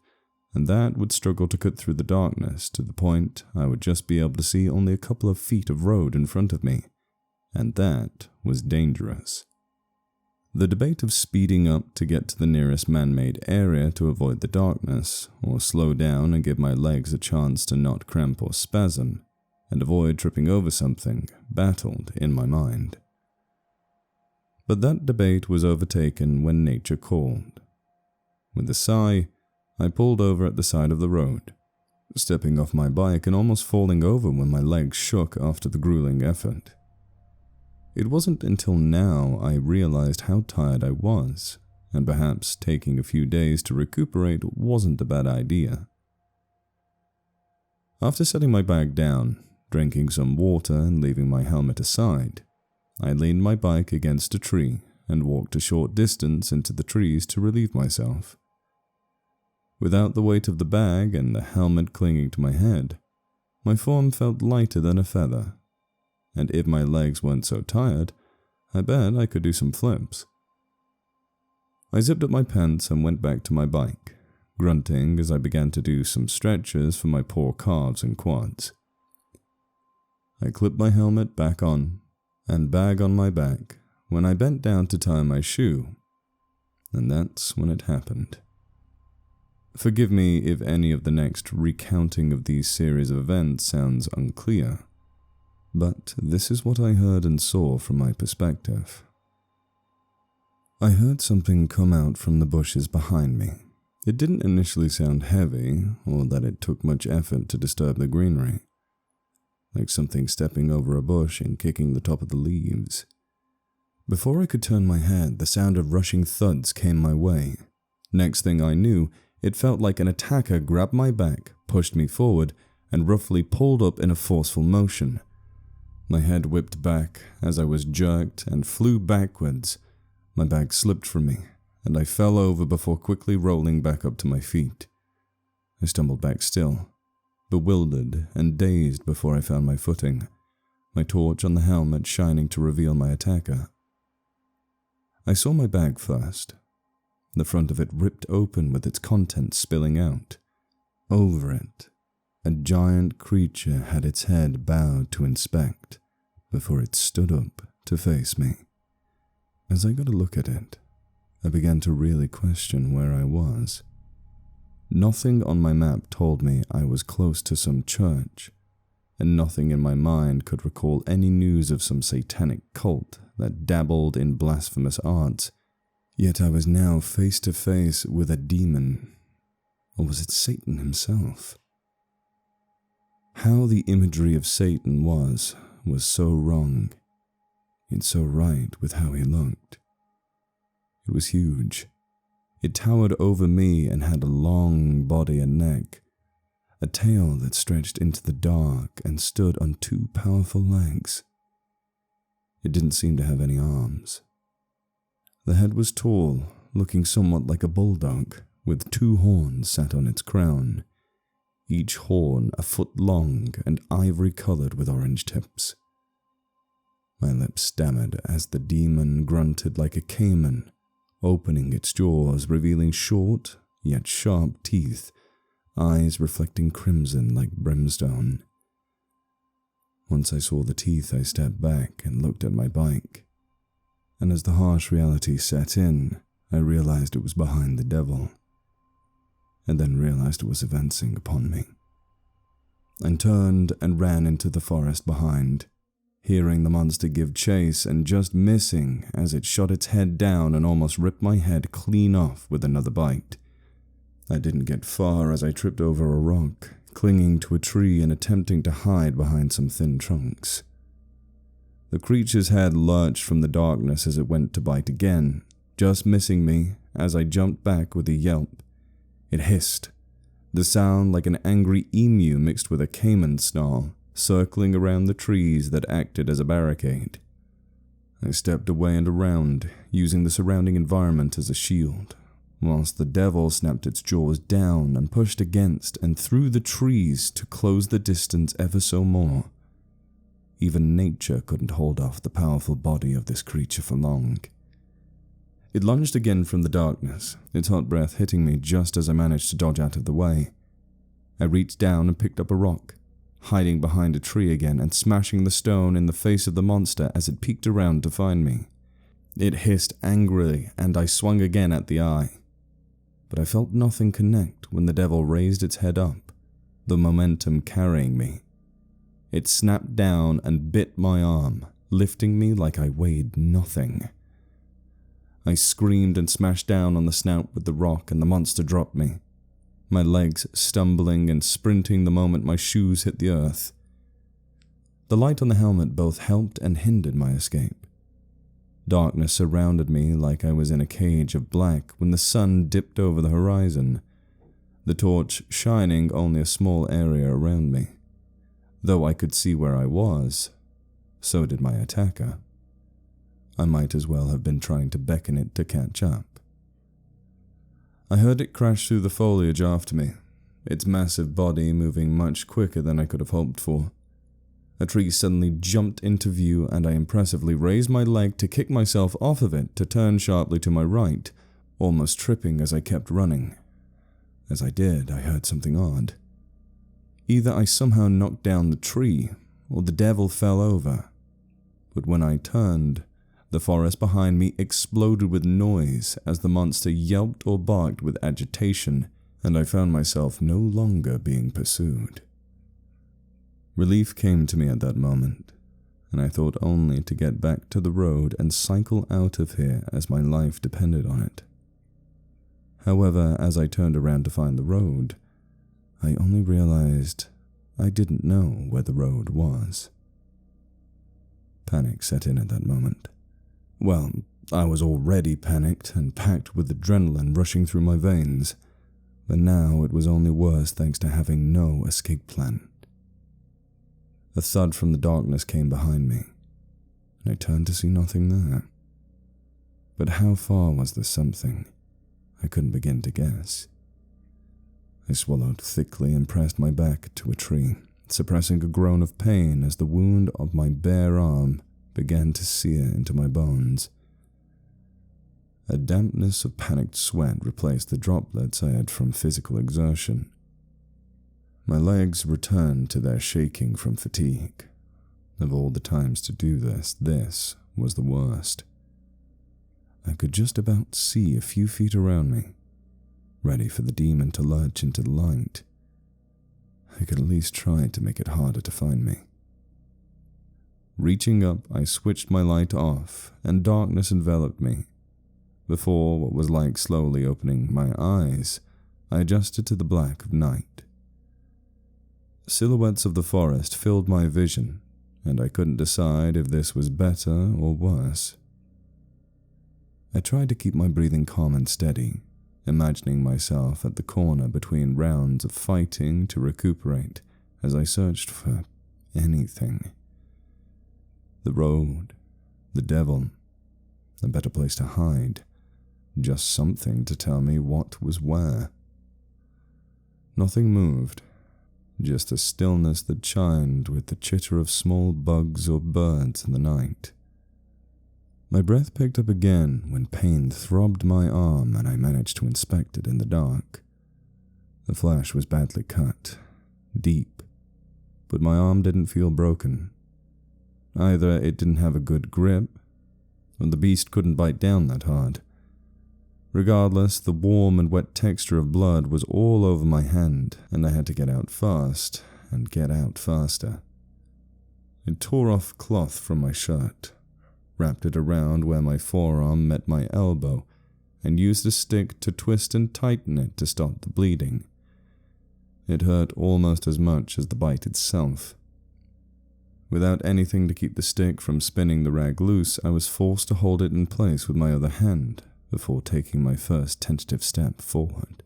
and that would struggle to cut through the darkness to the point I would just be able to see only a couple of feet of road in front of me, and that was dangerous. The debate of speeding up to get to the nearest man-made area to avoid the darkness, or slow down and give my legs a chance to not cramp or spasm, and avoid tripping over something, battled in my mind. But that debate was overtaken when nature called. With a sigh, I pulled over at the side of the road, stepping off my bike and almost falling over when my legs shook after the grueling effort. It wasn't until now I realized how tired I was, and perhaps taking a few days to recuperate wasn't a bad idea. After setting my bag down, drinking some water and leaving my helmet aside, I leaned my bike against a tree and walked a short distance into the trees to relieve myself. Without the weight of the bag and the helmet clinging to my head, my form felt lighter than a feather, and if my legs weren't so tired, I bet I could do some flips. I zipped up my pants and went back to my bike, grunting as I began to do some stretches for my poor calves and quads. I clipped my helmet back on and bag on my back when I bent down to tie my shoe, and that's when it happened. Forgive me if any of the next recounting of these series of events sounds unclear, but this is what I heard and saw from my perspective. I heard something come out from the bushes behind me. It didn't initially sound heavy, or that it took much effort to disturb the greenery, like something stepping over a bush and kicking the top of the leaves. Before I could turn my head, the sound of rushing thuds came my way. Next thing I knew, it felt like an attacker grabbed my back, pushed me forward, and roughly pulled up in a forceful motion. My head whipped back as I was jerked and flew backwards. My bag slipped from me, and I fell over before quickly rolling back up to my feet. I stumbled back still, bewildered and dazed before I found my footing, my torch on the helmet shining to reveal my attacker. I saw my bag first. The front of it ripped open with its contents spilling out. Over it, a giant creature had its head bowed to inspect before it stood up to face me. As I got a look at it, I began to really question where I was. Nothing on my map told me I was close to some church, and nothing in my mind could recall any news of some satanic cult that dabbled in blasphemous arts. Yet I was now face to face with a demon. Or was it Satan himself? How the imagery of Satan was so wrong, yet so right with how he looked. It was huge. It towered over me and had a long body and neck, a tail that stretched into the dark and stood on two powerful legs. It didn't seem to have any arms. The head was tall, looking somewhat like a bulldog, with 2 horns sat on its crown, each horn a foot long and ivory-colored with orange tips. My lips stammered as the demon grunted like a caiman, opening its jaws, revealing short yet sharp teeth, eyes reflecting crimson like brimstone. Once I saw the teeth, I stepped back and looked at my bike, and as the harsh reality set in, I realized it was behind the devil, and then realized it was advancing upon me. I turned and ran into the forest behind, hearing the monster give chase and just missing as it shot its head down and almost ripped my head clean off with another bite. I didn't get far as I tripped over a rock, clinging to a tree and attempting to hide behind some thin trunks. The creature's head lurched from the darkness as it went to bite again, just missing me as I jumped back with a yelp. It hissed, the sound like an angry emu mixed with a caiman snarl, circling around the trees that acted as a barricade. I stepped away and around, using the surrounding environment as a shield, whilst the devil snapped its jaws down and pushed against and through the trees to close the distance ever so more. Even nature couldn't hold off the powerful body of this creature for long. It lunged again from the darkness, its hot breath hitting me just as I managed to dodge out of the way. I reached down and picked up a rock, hiding behind a tree again and smashing the stone in the face of the monster as it peeked around to find me. It hissed angrily and I swung again at the eye. But I felt nothing connect when the devil raised its head up, the momentum carrying me. It snapped down and bit my arm, lifting me like I weighed nothing. I screamed and smashed down on the snout with the rock and the monster dropped me, my legs stumbling and sprinting the moment my shoes hit the earth. The light on the helmet both helped and hindered my escape. Darkness surrounded me like I was in a cage of black when the sun dipped over the horizon, the torch shining only a small area around me. Though I could see where I was, so did my attacker. I might as well have been trying to beckon it to catch up. I heard it crash through the foliage after me, its massive body moving much quicker than I could have hoped for. A tree suddenly jumped into view and I impressively raised my leg to kick myself off of it to turn sharply to my right, almost tripping as I kept running. As I did, I heard something odd. Either I somehow knocked down the tree, or the devil fell over. But when I turned, the forest behind me exploded with noise as the monster yelped or barked with agitation, and I found myself no longer being pursued. Relief came to me at that moment, and I thought only to get back to the road and cycle out of here as my life depended on it. However, as I turned around to find the road, I only realized I didn't know where the road was. Panic set in at that moment. Well, I was already panicked and packed with adrenaline rushing through my veins, but now it was only worse thanks to having no escape plan. A thud from the darkness came behind me, and I turned to see nothing there. But how far was the something? I couldn't begin to guess. I swallowed thickly and pressed my back to a tree, suppressing a groan of pain as the wound of my bare arm began to sear into my bones. A dampness of panicked sweat replaced the droplets I had from physical exertion. My legs returned to their shaking from fatigue. Of all the times to do this was the worst. I could just about see a few feet around me, ready for the demon to lurch into the light. I could at least try to make it harder to find me. Reaching up, I switched my light off, and darkness enveloped me. Before what was like slowly opening my eyes, I adjusted to the black of night. Silhouettes of the forest filled my vision, and I couldn't decide if this was better or worse. I tried to keep my breathing calm and steady, imagining myself at the corner between rounds of fighting to recuperate as I searched for anything. The road, The devil. A better place to hide. Just something to tell me what was where. Nothing moved. Just a stillness that chimed with the chitter of small bugs or birds in the night. My breath picked up again when pain throbbed my arm and I managed to inspect it in the dark. The flesh was badly cut, deep, but my arm didn't feel broken. Either it didn't have a good grip, or the beast couldn't bite down that hard. Regardless, the warm and wet texture of blood was all over my hand, and I had to get out fast and get out faster. I tore off cloth from my shirt, wrapped it around where my forearm met my elbow, and used a stick to twist and tighten it to stop the bleeding. It hurt almost as much as the bite itself. Without anything to keep the stick from spinning the rag loose, I was forced to hold it in place with my other hand before taking my first tentative step forward.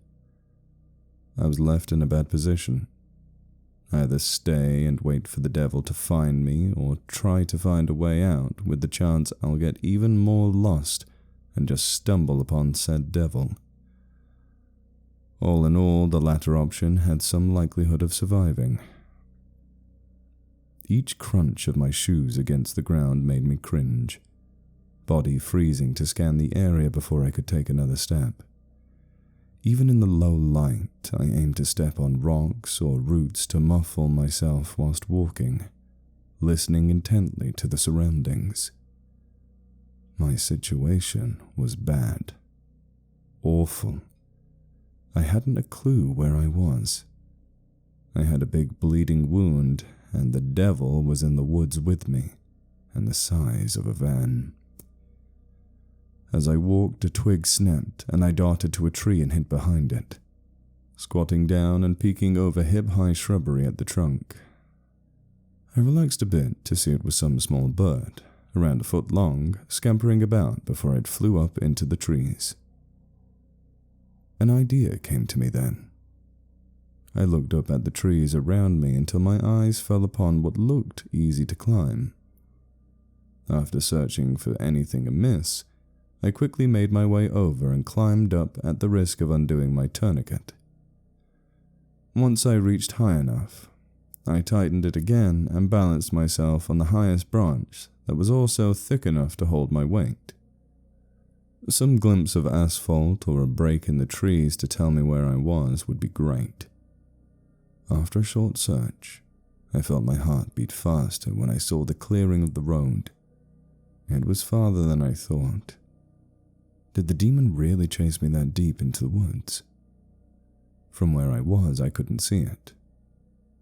I was left in a bad position. Either stay and wait for the devil to find me, or try to find a way out with the chance I'll get even more lost and just stumble upon said devil. All in all, the latter option had some likelihood of surviving. Each crunch of my shoes against the ground made me cringe, body freezing to scan the area before I could take another step. Even in the low light, I aimed to step on rocks or roots to muffle myself whilst walking, listening intently to the surroundings. My situation was bad. Awful. I hadn't a clue where I was. I had a big bleeding wound, and the devil was in the woods with me, and the size of a van. As I walked, a twig snapped, and I darted to a tree and hid behind it, squatting down and peeking over hip-high shrubbery at the trunk. I relaxed a bit to see it was some small bird, around a foot long, scampering about before it flew up into the trees. An idea came to me then. I looked up at the trees around me until my eyes fell upon what looked easy to climb. After searching for anything amiss, I quickly made my way over and climbed up at the risk of undoing my tourniquet. Once I reached high enough, I tightened it again and balanced myself on the highest branch that was also thick enough to hold my weight. Some glimpse of asphalt or a break in the trees to tell me where I was would be great. After a short search, I felt my heart beat faster when I saw the clearing of the road. It was farther than I thought. Did the demon really chase me that deep into the woods? From where I was, I couldn't see it.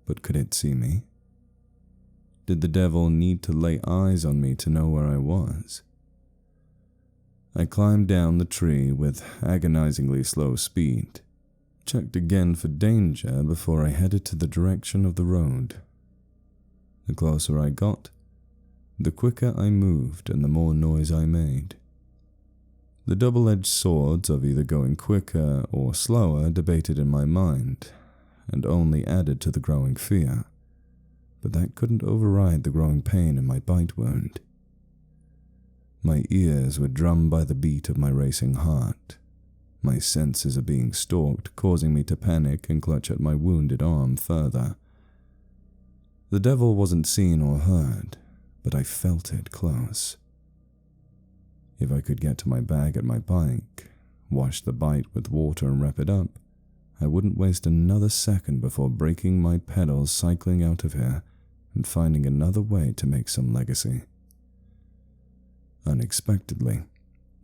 But could it see me? Did the devil need to lay eyes on me to know where I was? I climbed down the tree with agonizingly slow speed, checked again for danger before I headed to the direction of the road. The closer I got, the quicker I moved and the more noise I made. The double-edged swords of either going quicker or slower debated in my mind, and only added to the growing fear, but that couldn't override the growing pain in my bite wound. My ears were drummed by the beat of my racing heart. My senses are being stalked, causing me to panic and clutch at my wounded arm further. The devil wasn't seen or heard, but I felt it close. If I could get to my bag at my bike, wash the bite with water and wrap it up, I wouldn't waste another second before breaking my pedals, cycling out of here, and finding another way to make some legacy. Unexpectedly,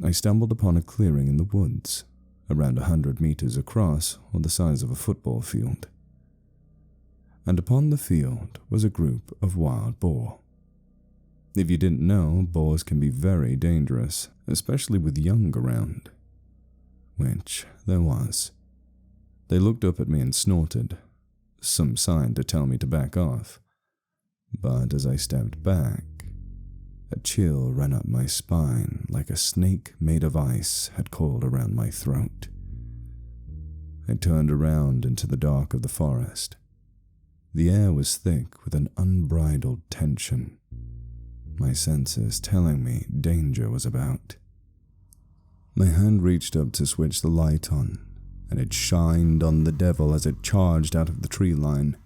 I stumbled upon a clearing in the woods, around 100 meters across, or the size of a football field. And upon the field was a group of wild boar. If you didn't know, boars can be very dangerous, especially with young around. Which there was. They looked up at me and snorted, some sign to tell me to back off. But as I stepped back, a chill ran up my spine like a snake made of ice had coiled around my throat. I turned around into the dark of the forest. The air was thick with an unbridled tension. my senses telling me danger was about. My hand reached up to switch the light on, and it shined on the devil as it charged out of the tree line.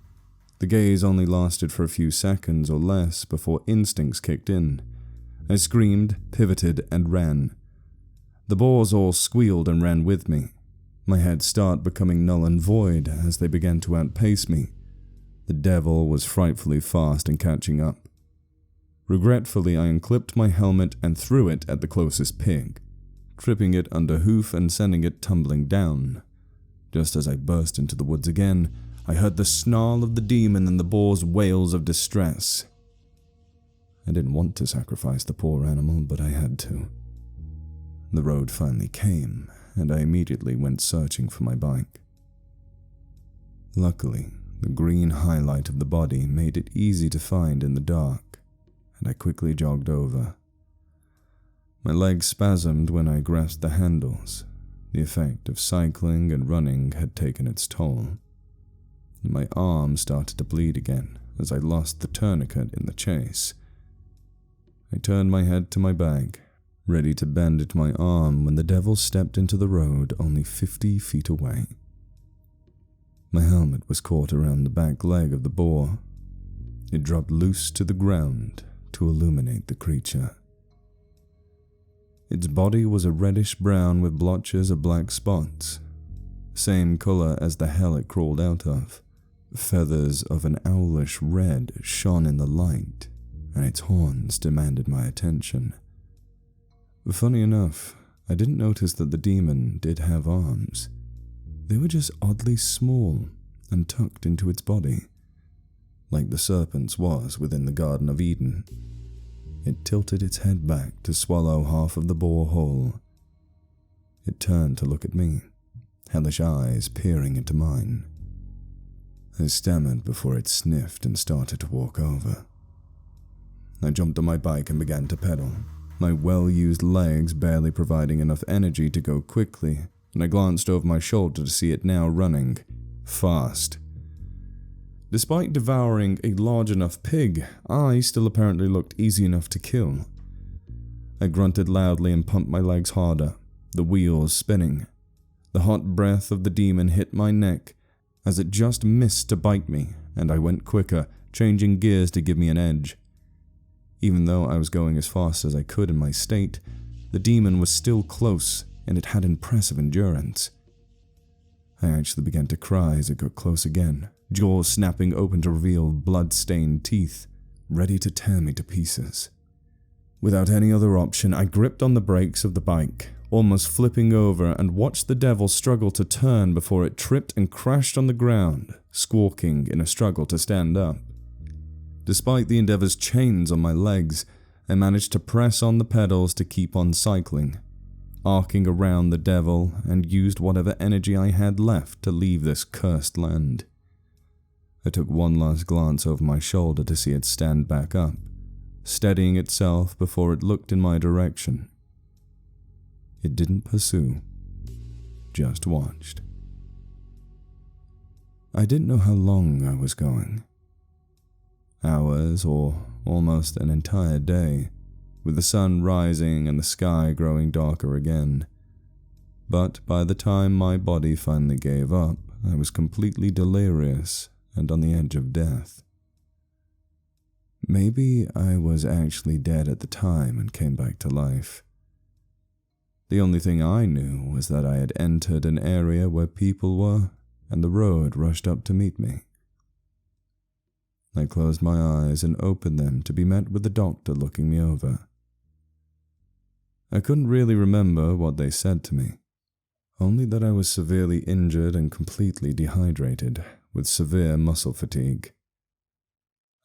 The gaze only lasted for a few seconds or less before instincts kicked in. I screamed, pivoted, and ran. The boars all squealed and ran with me, my head start becoming null and void as they began to outpace me. The devil was frightfully fast in catching up. Regretfully, I unclipped my helmet and threw it at the closest pig, tripping it under hoof and sending it tumbling down. Just as I burst into the woods again, I heard the snarl of the demon and the boar's wails of distress. I didn't want to sacrifice the poor animal, but I had to. The road finally came, and I immediately went searching for my bike. Luckily, the green highlight of the body made it easy to find in the dark, and I quickly jogged over. My legs spasmed when I grasped the handles. The effect of cycling and running had taken its toll. My arm started to bleed again as I lost the tourniquet in the chase. I turned my head to my bag, ready to bandage my arm when the devil stepped into the road only 50 feet away. My helmet was caught around the back leg of the boar. It dropped loose to the ground to illuminate the creature. Its body was a reddish-brown with blotches of black spots, same color as the hell it crawled out of. Feathers of an owlish red shone in the light, and its horns demanded my attention. Funny enough, I didn't notice that the demon did have arms. They were just oddly small and tucked into its body, like the serpent's was within the Garden of Eden. It tilted its head back to swallow half of the boar whole. It turned to look at me, hellish eyes peering into mine. I stammered before it sniffed and started to walk over. I jumped on my bike and began to pedal, my well-used legs barely providing enough energy to go quickly, and I glanced over my shoulder to see it now running, fast. Despite devouring a large enough pig, I still apparently looked easy enough to kill. I grunted loudly and pumped my legs harder, the wheels spinning. The hot breath of the demon hit my neck as it just missed to bite me, and I went quicker, changing gears to give me an edge. Even though I was going as fast as I could in my state, the demon was still close, and it had impressive endurance. I actually began to cry as it got close again, jaws snapping open to reveal blood-stained teeth, ready to tear me to pieces. Without any other option, I gripped on the brakes of the bike, almost flipping over, and watched the devil struggle to turn before it tripped and crashed on the ground, squawking in a struggle to stand up. Despite the endeavor's chains on my legs, I managed to press on the pedals to keep on cycling, arcing around the devil, and used whatever energy I had left to leave this cursed land. I took one last glance over my shoulder to see it stand back up, steadying itself before it looked in my direction. It didn't pursue, just watched. I didn't know how long I was going. Hours or almost an entire day, with the sun rising and the sky growing darker again. But by the time my body finally gave up, I was completely delirious and on the edge of death. Maybe I was actually dead at the time and came back to life. The only thing I knew was that I had entered an area where people were, and the road rushed up to meet me. I closed my eyes and opened them to be met with the doctor looking me over. I couldn't really remember what they said to me, only that I was severely injured and completely dehydrated, with severe muscle fatigue.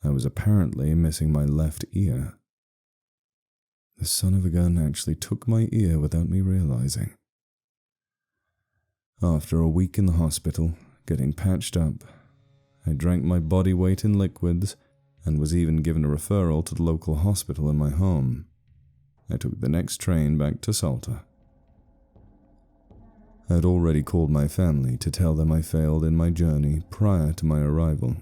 I was apparently missing my left ear. The son of a gun actually took my ear without me realizing. After a week in the hospital, getting patched up, I drank my body weight in liquids and was even given a referral to the local hospital in my home. I took the next train back to Salta. I had already called my family to tell them I failed in my journey prior to my arrival.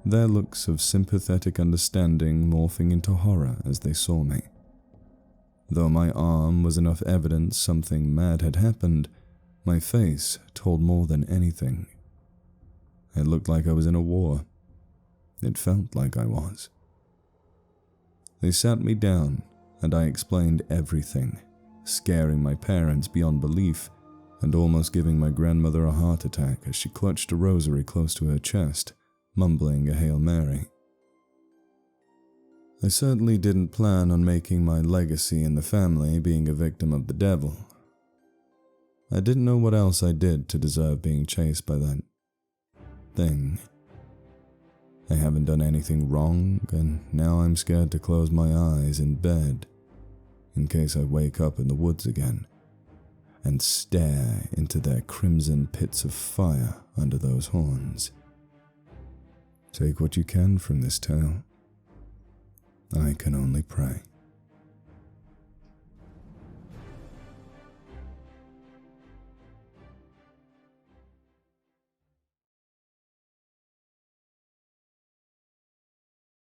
their looks of sympathetic understanding morphing into horror as they saw me. Though my arm was enough evidence something mad had happened, my face told more than anything. It looked like I was in a war. It felt like I was. They sat me down, and I explained everything, scaring my parents beyond belief and almost giving my grandmother a heart attack as she clutched a rosary close to her chest, mumbling a Hail Mary. I certainly didn't plan on making my legacy in the family being a victim of the devil. I didn't know what else I did to deserve being chased by that thing. I haven't done anything wrong, and now I'm scared to close my eyes in bed in case I wake up in the woods again and stare into their crimson pits of fire under those horns. Take what you can from this tale. I can only pray.